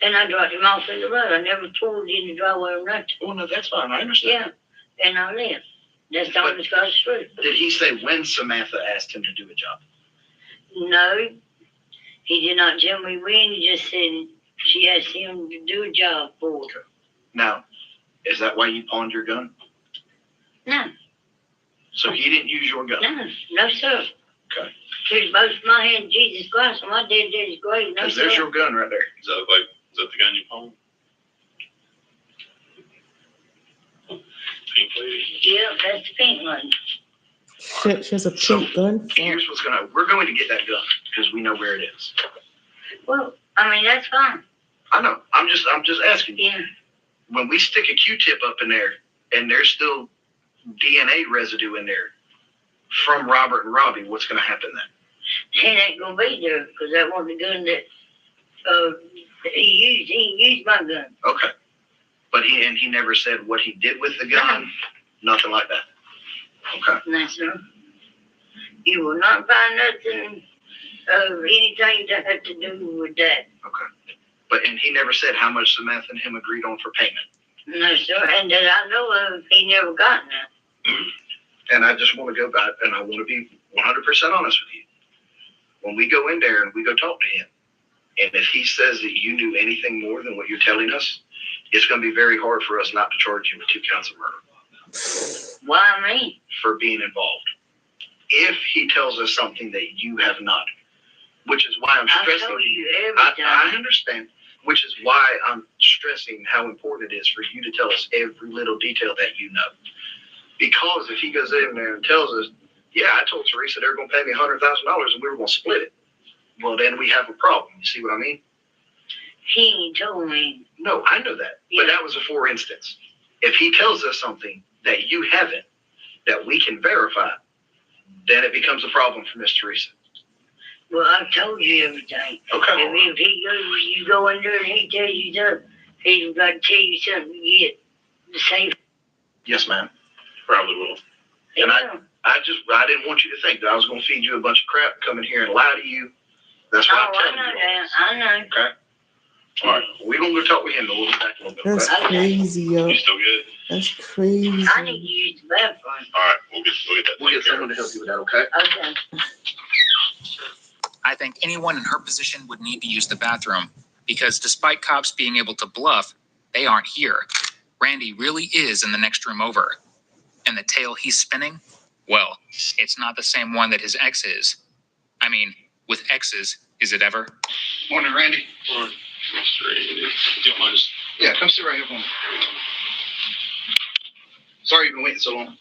And I dropped him off in the road. I never pulled in the driveway or nothing. Well, no, that's fine. I understand. Yeah. And I left. That's the honest God's truth. Did he say when Samantha asked him to do a job? No, he did not tell me when. He just said she asked him to do a job for her. Now, is that why you pawned your gun? No, So he didn't use your gun? no, sir. Okay. Here's both my hand, Jesus Christ, on my dead daddy's grave. No, Because sir. there's your gun right there. Is that the gun you pawned? Pink lady? Yeah, that's the pink one. Shit, she has a pink gun. Fuck. Here's what's we're going to get that gun because we know where it is. Well, I mean, that's fine. I know. I'm just asking you. Yeah. When we stick a Q-tip up in there and there's still DNA residue in there from Robert and Robbie, what's going to happen then? It ain't gonna be there because that wasn't the gun that he used. He used my gun. Okay. But he never said what he did with the gun? Nothing like that? Okay. No, sir. You will not find nothing of anything that had to do with that. Okay. But, and he never said how much Samantha and him agreed on for payment? No, sir. And that I know of, he never got that. And I just want to go back, and I want to be 100% honest with you. When we go in there and we go talk to him, and if he says that you knew anything more than what you're telling us, it's going to be very hard for us not to charge you with 2 counts of murder. Why me? For being involved. If he tells us something that you have not, which is why I'm I stressing. told you every I time. understand, which is why I'm stressing how important it is for you to tell us every little detail that you know. Because if he goes in there and tells us, yeah, I told Teresa they're going to pay me $100,000 and we were going to split it, well, then we have a problem. You see what I mean? He ain't told me. No, I know that. Yeah. But that was a for instance. If he tells us something that you haven't, that we can verify, then it becomes a problem for Miss Teresa. Well, I've told you everything. Okay. If he goes, you go in there and he tells you something, he's got to tell you something to get the safe. Yes, ma'am. Probably will. And I didn't want you to think that I was going to feed you a bunch of crap, come in here and lie to you. That's why Oh, I'm I telling know you all that. this. I know. Okay. All right. We're going to go talk with him, and we'll be back in a little bit. That's Okay? crazy, yo. You still good? That's crazy. I need to use the bathroom. All right, we'll get that. We'll get someone to help you with that, okay? Okay. I think anyone in her position would need to use the bathroom because despite cops being able to bluff, they aren't here. Randy really is in the next room over. And the tale he's spinning, well, it's not the same one that his ex is. I mean, with exes, is it ever? Morning, Randy. Morning. Mr. Randy. Don't mind us. Yeah, come sit right here for me. Sorry you've been waiting so long.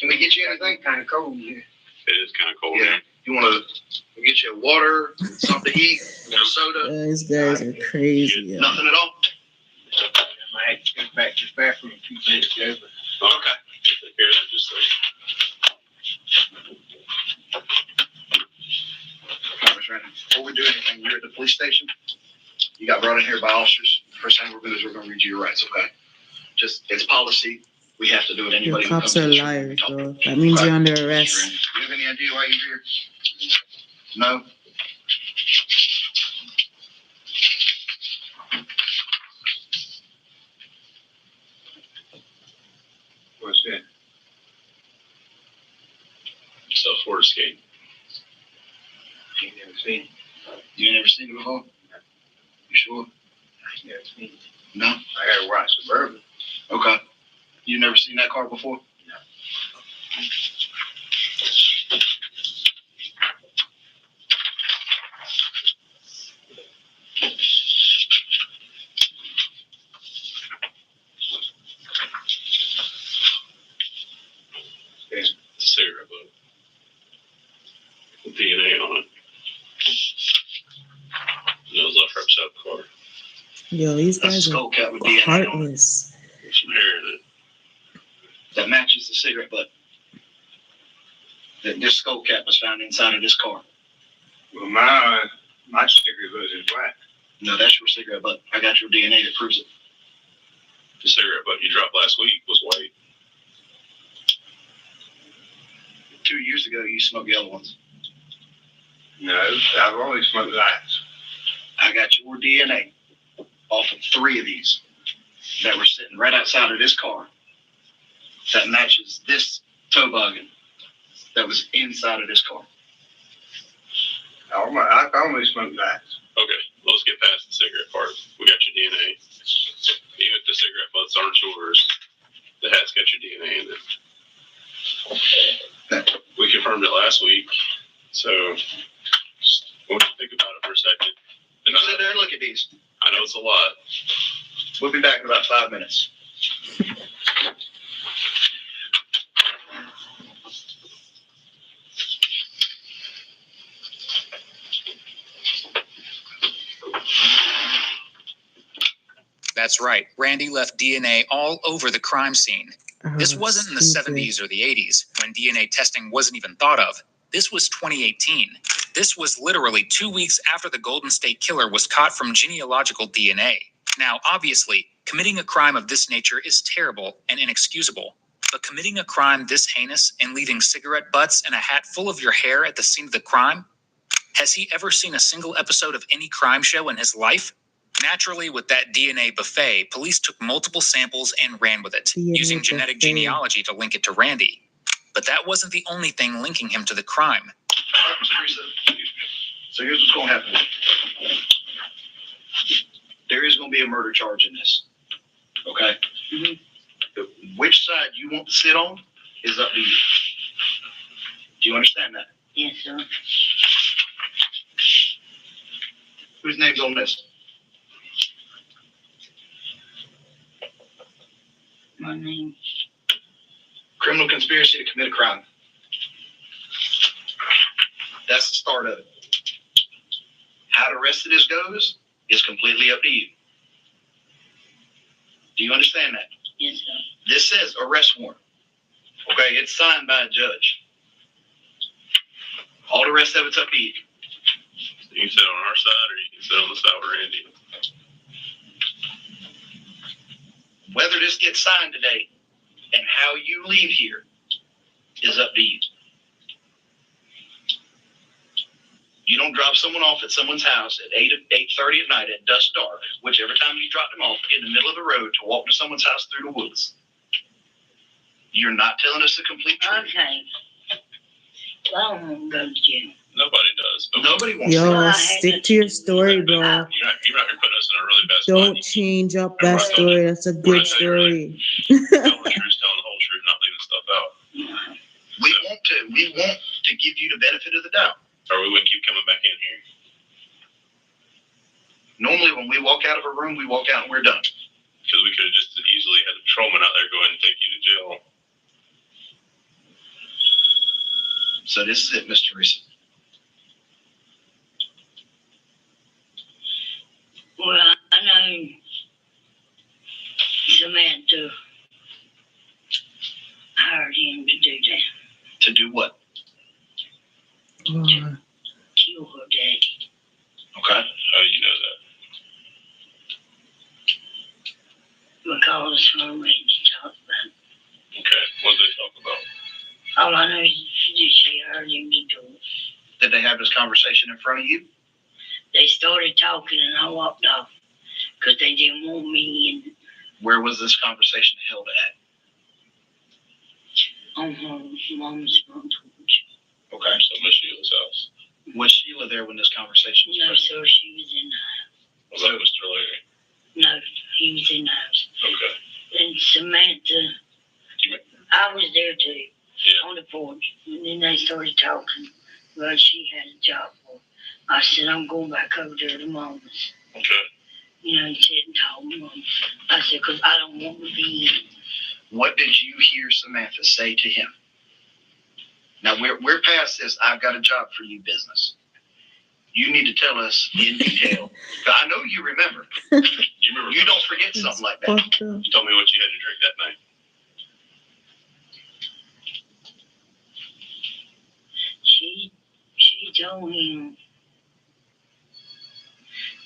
Can we get you anything? Kind of cold here. It is kind of cold. Yeah. You want to get you water, something to eat, a soda? These guys are crazy, yo. Nothing at all? I had to go back to the bathroom a few minutes ago. Oh, okay. Take care of that. Just Miss Randy, before we do anything, you're at the police station. You got brought in here by officers. First thing we're going to do is we're going to read you your rights, okay? Just, it's policy. We have to do it. Your Anybody who cops comes are in this room, liars, we talk to. bro. That means you're under arrest. Do you have any idea why you're here? No? What's that? self-order skate. Ain't never seen it. You ain't never seen it before? You sure? I ain't never seen it. No? I gotta watch Suburban. Okay. You never seen that car before? No. It's a cigarette butt with DNA on it. And it was left right beside the car. Yo, these That's a guys are skull cap with DNA on it. heartless. With some hair in it. That matches the cigarette butt. This skull cap was found inside of this car. Well, my cigarette butt is black. No, that's your cigarette butt. I got your DNA that proves it. The cigarette butt you dropped last week was white. 2 years ago, you smoked yellow ones. No, I've only smoked lights. I got your DNA off of 3 of these that were sitting right outside of this car that matches this toboggan that was inside of this car. I've only smoked lights. Okay, let's get past the cigarette part. We got your DNA. Even if the cigarette butts aren't yours, the hat's got your DNA in it. We confirmed it last week, so just want you to think about it for a second. And Sit there and look at these. I know it's a lot. We'll be back in about 5 minutes. That's right. Randy left DNA all over the crime scene. This wasn't in the 70s or the 80s, when DNA testing wasn't even thought of. This was 2018. This was literally 2 weeks after the Golden State Killer was caught from genealogical DNA. Now, obviously, committing a crime of this nature is terrible and inexcusable. But committing a crime this heinous and leaving cigarette butts and a hat full of your hair at the scene of the crime? Has he ever seen a single episode of any crime show in his life? Naturally, with that DNA buffet, police took multiple samples and ran with it, using genetic genealogy to link it to Randy. But that wasn't the only thing linking him to the crime. All right, Ms. Teresa. So here's what's going to happen. There is going to be a murder charge in this. Okay? Mhm. Which side you want to sit on is up to you. Do you understand that? Yes, sir. Whose name's on this? My name. Criminal conspiracy to commit a crime. That's the start of it. How the rest of this goes is completely up to you. Do you understand that? Yes, sir. This says arrest warrant. Okay, it's signed by a judge. All the rest of it's up to you. You can sit on our side or you can sit on the side with Randy. Whether this gets signed today and how you leave here is up to you. You don't drop someone off at someone's house at 8:30 at night at dusk dark, whichever time you drop them off, in the middle of the road to walk to someone's house through the woods. You're not telling us the complete truth. Okay. Well, I don't want to go to jail. Nobody does. But Nobody wants Yo, to. stick to your story, bro. You're not here putting us in a really bad spot. Don't change up that story. That's a good story. Telling the truth, telling the whole truth, not leaving stuff out. We want to give you the benefit of the doubt. Or we wouldn't keep coming back in here. Normally, when we walk out of a room, we walk out and we're done. Because we could have just easily had a patrolman out there go ahead and take you to jail. So this is it, Miss Teresa. Well, I know Samantha hired him to do that. To do what? Kill her daddy. Okay. How do you know that? Because her and Randy talked about it. Okay. What did they talk about? All I know is that she heard him to do it. Did they have this conversation in front of you? They started talking and I walked off because they didn't want me in Where was this conversation held at? on her mom's front porch. Okay. So Miss Sheila's house. Was Sheila there when this conversation was No, present? sir, she was in the house. Was that Mr. Larry? No, he was in the house. Okay. And Samantha, I was there too, Yeah. on the porch. And then they started talking. Well, she had a job for her. I said, I'm going back over there to Mama's. Okay. You know, and sit and talk to Mom. I said, because I don't want to be in. What did you hear Samantha say to him? Now we're past this. I've got a job for you business. You need to tell us in detail. I know you remember. You remember? You don't forget something like that. Fucked up. You told me what you had to drink that night. She told him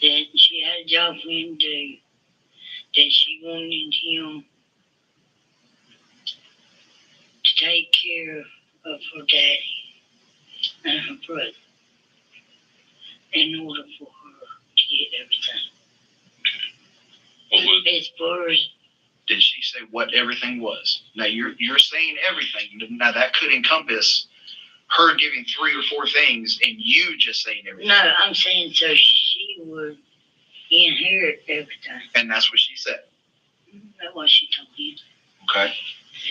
that she had a job for him to do, that she wanted him to take care of her daddy and her brother in order for her to get everything. What was? As far as Did she say what everything was? Now you're saying everything. Now that could encompass her giving 3 or 4 things and you just saying everything. no, I'm saying so she would inherit everything. And that's what she said. That's what she told him. Okay.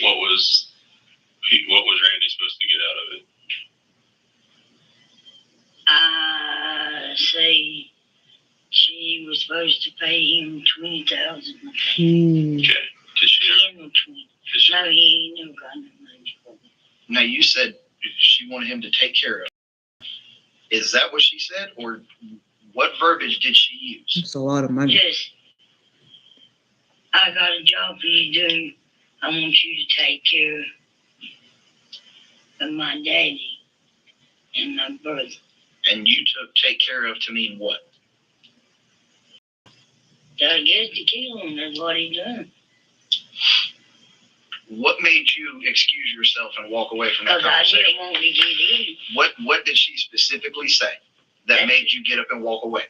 What was Randy supposed to get out of it? I say she was supposed to pay him $20,000. Hmm. Okay. Did she? Him $20. Did she? No, he ain't never got no money for me. Now you said she wanted him to take care of it. Is that what she said? Or what verbiage did she use? That's a lot of money. Just, I got a job for you to do. I want you to take care of my daddy and my brother. And you took take care of to mean what? I guess to kill him, that's what he done. What made you excuse yourself and walk away from that Because I conversation? didn't want to get in. What did she specifically say that made you get up and walk away?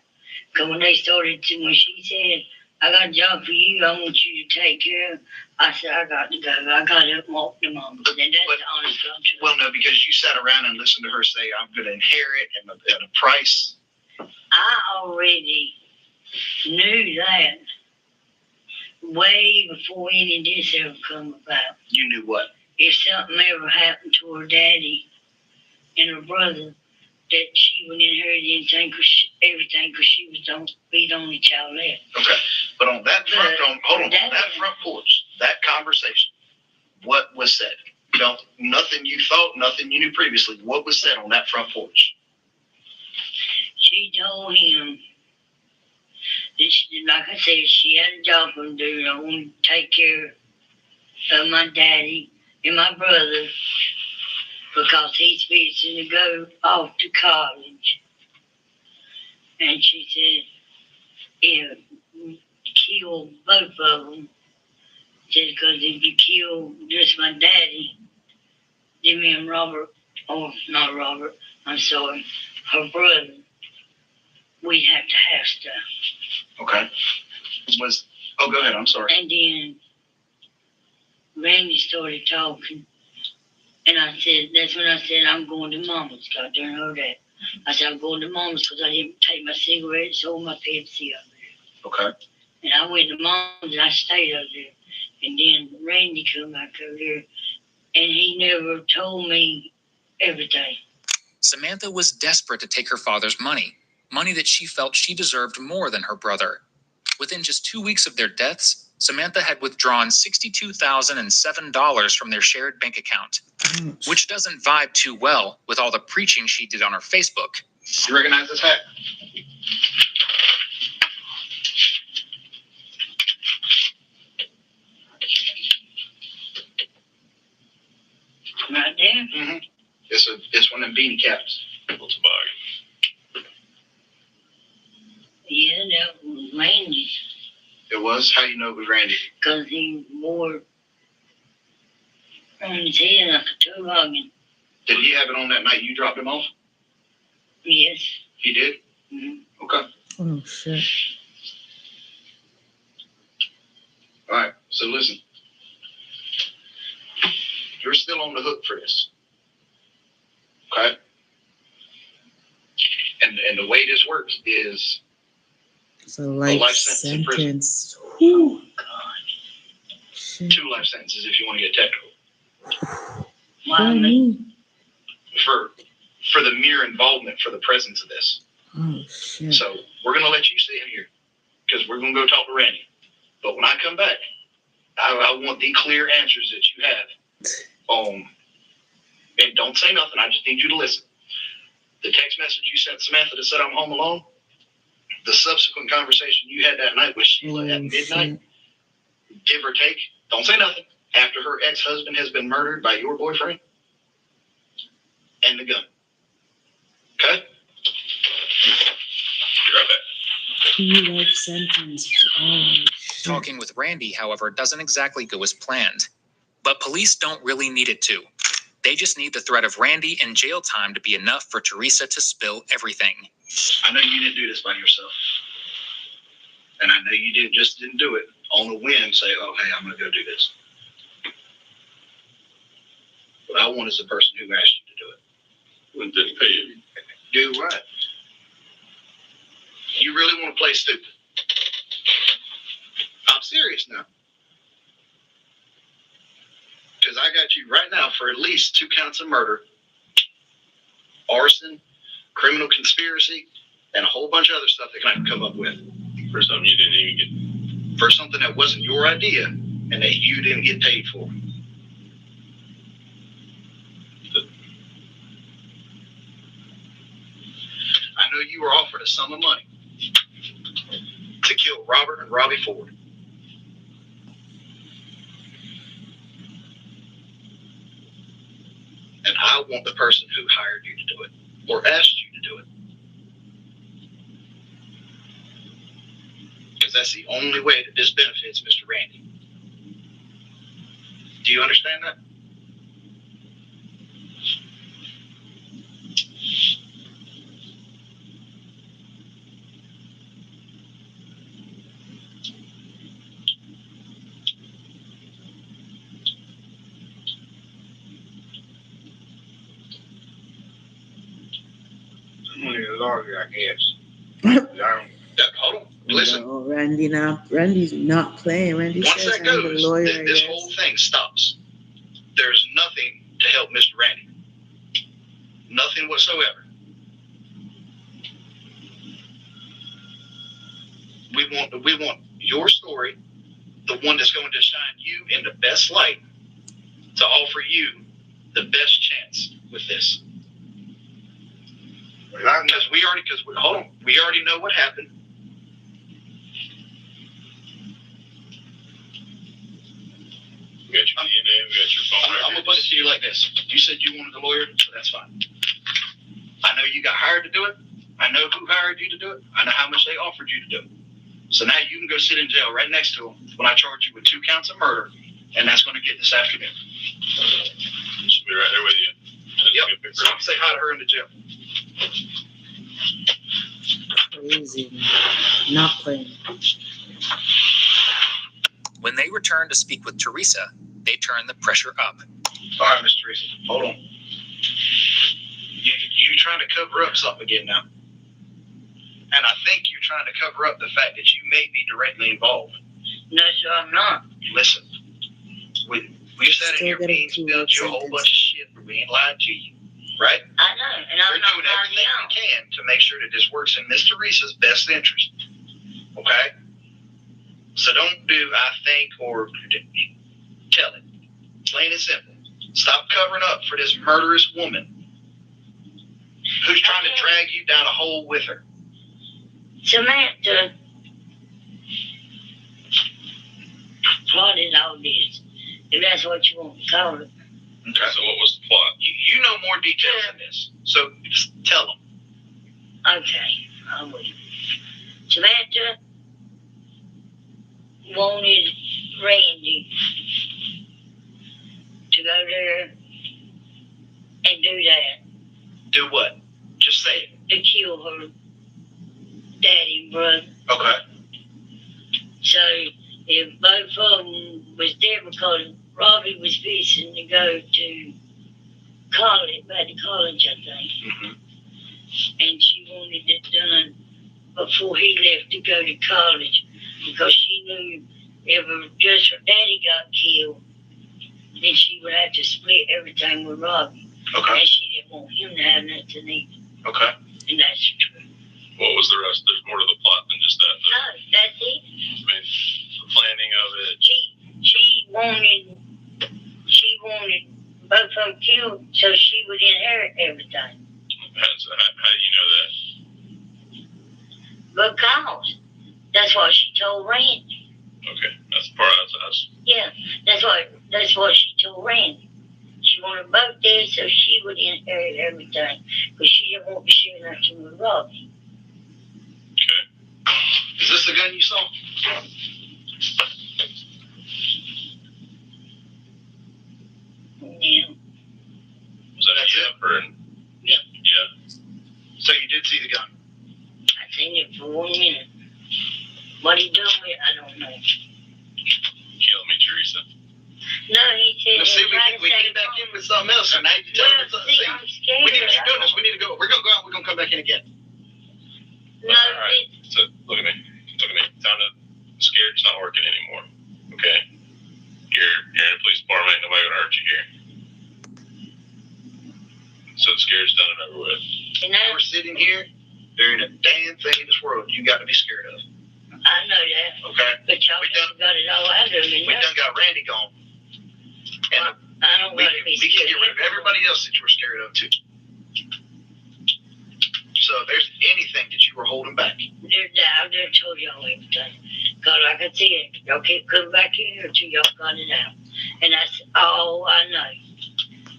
Because when she said, I got a job for you, I want you to take care of, I said, I got to go. I got to walk to mom. And that's the honest country. Well, no, because you sat around and listened to her say, I'm going to inherit and at a price. I already knew that way before any of this ever come about. You knew what? If something ever happened to her daddy and her brother, that she would inherit everything because she was the only child left. Okay. But on that front, on that front porch, that conversation, what was said? Nothing you thought, nothing you knew previously. What was said on that front porch? She told him that, like I said, she had a job for him to do. I want to take care of my daddy and my brother because he's fixing to go off to college. And she said, yeah, kill both of them. Said, because if you kill just my daddy, then me and Robert, or not Robert, I'm sorry, her brother, we have to have stuff. Okay. Go ahead, I'm sorry. And then Randy started talking. And I said, that's when I said, I'm going to Mama's. God darn her that. I said, I'm going to Mama's because I didn't take my cigarettes or my Pepsi up there. Okay. And I went to Mama's and I stayed up there. And then Randy come back over there and he never told me everything. Samantha was desperate to take her father's money that she felt she deserved more than her brother. Within just 2 weeks of their deaths, Samantha had withdrawn $62,007 from their shared bank account, which doesn't vibe too well with all the preaching she did on her Facebook. You recognize this hat? Right there? Mm-hmm. It's one of them beanie caps. What's a bug? Yeah, that was Randy's. It was? How you know it was Randy? Because he wore it on his head like a toboggan. Did he have it on that night you dropped him off? Yes. He did? Mm-hmm. Okay. Oh, shit. All right. So listen. You're still on the hook for this. Okay? And the way this works is It's a life life sentence in prison. sentence. Whew. Shit. 2 life sentences if you want to get technical. Why Why me? me? For the mere involvement, for the presence of this. Oh, shit. So we're going to let you sit in here because we're going to go talk to Randy. But when I come back, I want the clear answers that you have. And don't say nothing. I just need you to listen. The text message you sent Samantha that said I'm home alone, the subsequent conversation you had that night with Sheila at midnight, give or take, don't say nothing, after her ex-husband has been murdered by your boyfriend, and the gun. Okay? Be right back. 2 life sentences. Oh, shit. Talking with Randy, however, doesn't exactly go as planned. But police don't really need it to. They just need the threat of Randy and jail time to be enough for Teresa to spill everything. I know you didn't do this by yourself. And I know you didn't do it on a whim, say, oh, hey, I'm going to go do this. What I want is the person who asked you to do it. When didn't pay you. Do right. You really want to play stupid? I'm serious now. Because I got you right now for at least 2 counts of murder, arson, criminal conspiracy, and a whole bunch of other stuff that I can come up with. For something you didn't even get. For something that wasn't your idea and that you didn't get paid for. I know you were offered a sum of money to kill Robert and Robbie Ford. And I want the person who hired you to do it or asked you to do it. Because that's the only way that this benefits Mr. Randy. Do you understand that? I'm only a lawyer, I guess. Hold on. Listen. No, Randy, now Randy's not playing. Randy Once says that I'm goes, the lawyer. this whole thing stops. There's nothing to help Mr. Randy. Nothing whatsoever. We want your story, the one that's going to shine you in the best light, to offer you the best chance with this. Because we already know what happened. We got your DNA, we got your phone I'm gonna put it to you like this. You said you wanted a lawyer, so that's fine. I know you got hired to do it. I know who hired you to do it. I know how much they offered you to do it. So now you can go sit in jail right next to them when I charge you with 2 counts of murder, and that's going to get this afternoon. She'll be right there with you. Yep. So say hi to her in the jail. Crazy, man. Not playing. When they returned to speak with Teresa, they turned the pressure up. All right, Miss Teresa, hold on. You trying to cover up something again now. And I think you're trying to cover up the fact that you may be directly involved. No, sir, I'm not. Listen, we sat in here being spilled you a whole bunch of shit for being lied to you, right? I know, and We're I'm not doing everything we can to make sure that this works in Miss Teresa's best interest. Okay? So don't do I think or tell it. Plain and simple. Stop covering up for this murderous woman who's trying to drag you down a hole with her. Samantha plotted all this, if that's what you want to call it. Okay. So what was the plot? You know more details than this, so just tell them. Okay, I will. Samantha wanted Randy to go there and do that, Do what? Just say it. to kill her daddy and brother. Okay. So if both of them was there, because Robbie was fixing to go to college, back to college, I think. Mm-hmm. And she wanted it done before he left to go to college, because she knew if just her daddy got killed, then she would have to split everything with Robbie. Okay. And she didn't want him to have nothing either. Okay. And that's true. What was the rest? There's more to the plot than just that. No, that's it. I mean, the planning of it. She wanted both of them killed so she would inherit everything. How do you know that? Because that's what she told Randy. Okay, that's the part I was. Yeah, that's what she told Randy. She wanted both there so she would inherit everything, because she didn't want to share nothing with Robbie. Okay. Is this the gun you saw? Yeah. Was that That's a it? or Yeah. Yeah. So you did see the gun? I seen it for 1 minute. What he done with it, I don't know. Kill me, Teresa. No, he said. Now, see, right we came back in with something else, and now you're telling me Well, something. see, I'm scared. We need to keep doing this. We need to go. We're going to go out. We're going to come back in again. No, All right. So look at me. Time to. Scared's not working anymore. Okay. You're in the police department. Ain't nobody gonna hurt you here. So the scared's done and over with. and I We're sitting here. There ain't a damn thing in this world you got to be scared of. know that. Okay. But y'all We done- got it all out of me. We done got Randy gone. And I don't we want to be can scared. get rid of everybody else that you were scared of, too. So if there's anything that you were holding back, I just told y'all everything. Because like I said, y'all keep coming back here until y'all got it out. And that's all I know.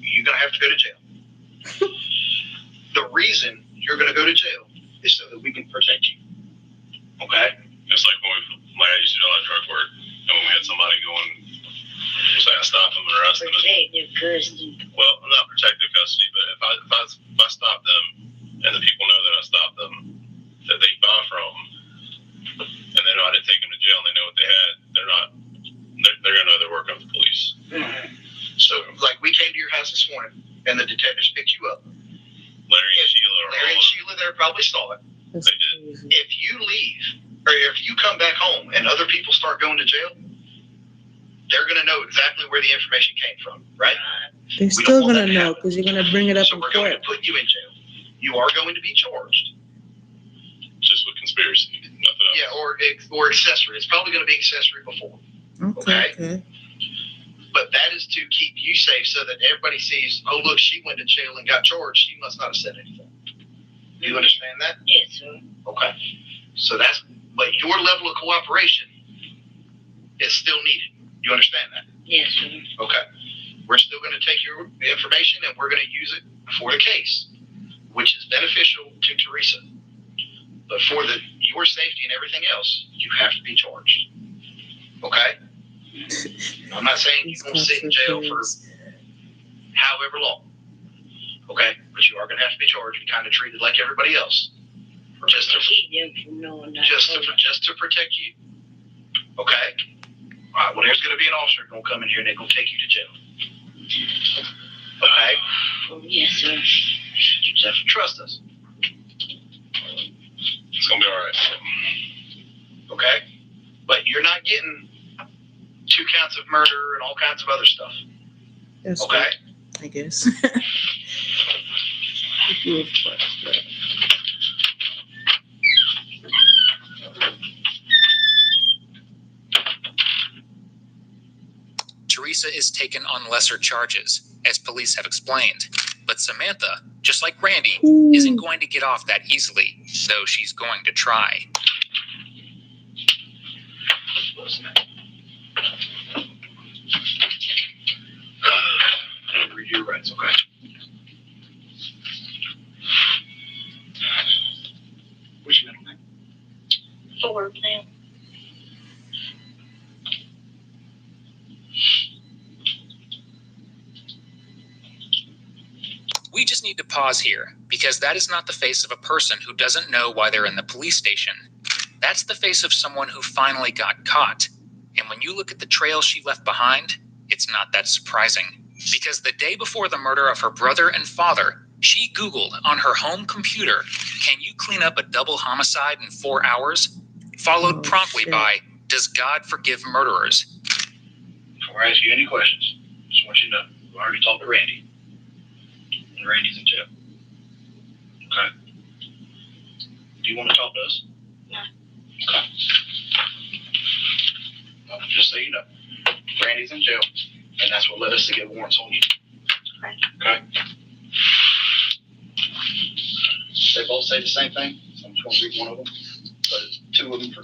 you're going to have to go to jail. The reason you're going to go to jail is so that we can protect you. Okay? It's like when I used to do a lot of drug work, and when we had somebody going, say I stop them and arrest them. Protective custody. Well, not protective custody, but if I stop them and the people know that I stopped them, that they buy from, and they know I didn't take them to jail and they know what they had, they're gonna know they're working with the police. Mm-hmm. So, like, we came to your house this morning, and the detectives picked you up. Larry and Sheila There probably saw it. That's They did. crazy. If you leave, or if you come back home and other people start going to jail, they're going to know exactly where the information came from, right? They're We still don't want gonna that to know happen. because you're gonna bring it up So in we're going court. to put you in jail. You are going to be charged. just with conspiracy, nothing else. Yeah, or accessory. It's probably going to be accessory before. Okay. But that is to keep you safe so that everybody sees, oh, look, she went to jail and got charged. She must not have said anything. Do you understand that? Yes, sir. Okay. So but your level of cooperation is still needed. You understand that? Yes, sir. Okay. We're still going to take your information and we're going to use it for the case, which is beneficial to Teresa. But for your safety and everything else, you have to be charged. Okay? I'm not saying you're going to sit in jail for however long. Okay? But you are going to have to be charged and kind of treated like everybody else. Just to protect you. Okay? All right, well, there's going to be an officer going to come in here and they're going to take you to jail. Okay? Yes, sir. You just have to trust us. It's gonna be all right. Okay? But you're not getting 2 counts of murder and all kinds of other stuff. That's Okay? good, I guess. You first, right? Teresa is taken on lesser charges, as police have explained. But Samantha, just like Randy, isn't going to get off that easily, though she's going to try. Read your rights, okay? What's your middle name? Ford now. We just need to pause here, because that is not the face of a person who doesn't know why they're in the police station. That's the face of someone who finally got caught. And when you look at the trail she left behind, it's not that surprising. Because the day before the murder of her brother and father, she Googled on her home computer, "Can you clean up a double homicide in 4 hours?" Followed promptly by, "Does God forgive murderers?" Before I ask you any questions, just want you to know, we already talked to Randy. And Randy's in jail. Okay. Do you want to talk to us? No. Okay. Well, just so you know, Randy's in jail, and that's what led us to get warrants on you. Okay. They both say the same thing, so I'm just going to read one of them. But it's 2 of them for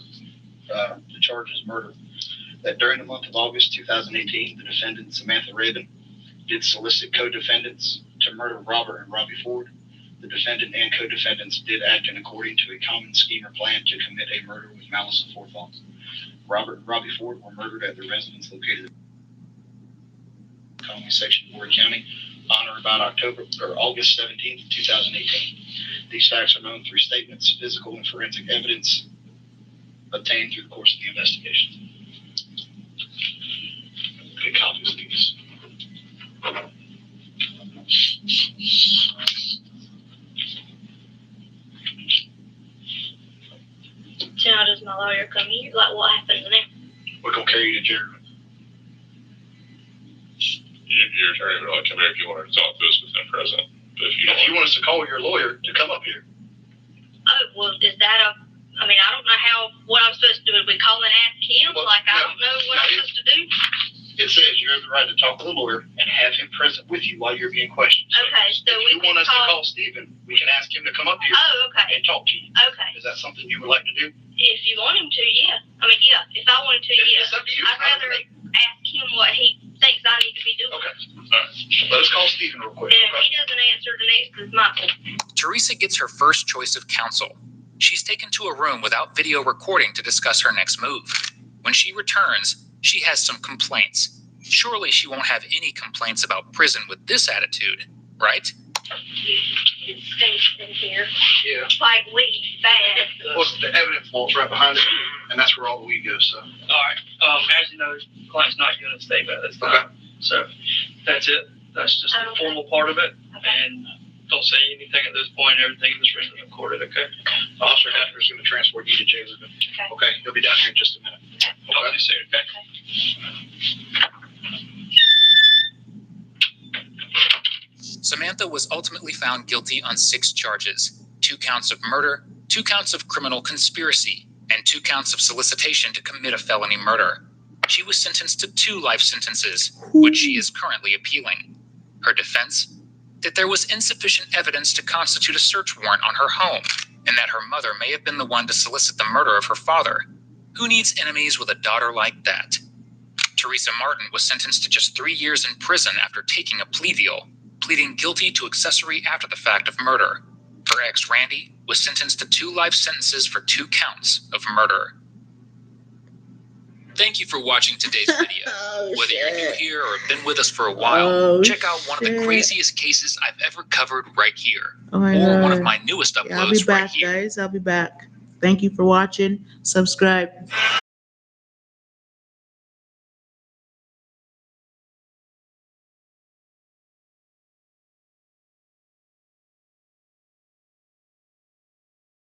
the charge is murder. That during the month of August 2018, the defendant, Samantha Rabin, did solicit co-defendants to murder Robert and Robbie Ford. The defendant and co-defendants did act in according to a common scheme or plan to commit a murder with malice aforethought. Robert and Robbie Ford were murdered at their residence located in Conway section of Ward County on or about August 17th, 2018. These facts are known through statements, physical and forensic evidence obtained through the course of the investigation. Good copies of these. So now does my lawyer come here? Like, what happens now? We're going to carry you to jail. Your attorney would only come here if you wanted to talk to us with him present. But if you If you want us to call your lawyer to come up here, Oh, well, is that I mean, I don't know what I'm supposed to do. Would we call and ask him? Well, Like, I no, don't know what I'm supposed to do. it says you have the right to talk to the lawyer and have him present with you while you're being questioned. Okay, so If we you can want us to call. call Stephen, we can ask him to come up here Oh, okay. and talk to you. Okay. Is that something you would like to do? If you want him to, yeah. I mean, yeah. If I wanted to, yeah. It's up to you. I'd rather ask him what he thinks I need to be doing. Okay. Let us call Stephen real quick. And if he doesn't answer, the next is Michael. Teresa gets her first choice of counsel. She's taken to a room without video recording to discuss her next move. When she returns, she has some complaints. Surely she won't have any complaints about prison with this attitude, right? It stinks in here. Yeah. Like weed, bad. Well, the evidence vault's right behind it, and that's where all the weed goes, so. All right. As you know, the client's not going to stay back this time. So that's it. That's just the formal part of it. And don't say anything at this point. Everything is written and recorded, okay? Officer Hefner's going to transport you to jail. Okay, he'll be down here in just a minute. Talk to you soon, okay? Samantha was ultimately found guilty on 6 charges: 2 counts of murder, 2 counts of criminal conspiracy, and 2 counts of solicitation to commit a felony murder. She was sentenced to 2 life sentences, which she is currently appealing. Her defense? That there was insufficient evidence to constitute a search warrant on her home, and that her mother may have been the one to solicit the murder of her father. Who needs enemies with a daughter like that? Teresa Martin was sentenced to just 3 years in prison after taking a plea deal, pleading guilty to accessory after the fact of murder. Her ex, Randy, was sentenced to 2 life sentences for 2 counts of murder. Thank you for watching today's video. Whether you're new here or have been with us for a while, check out one of the craziest cases I've ever covered right here. Oh my Or God. one of my newest uploads Yeah, I'll be right back, here. guys. I'll be back. Thank you for watching. Subscribe.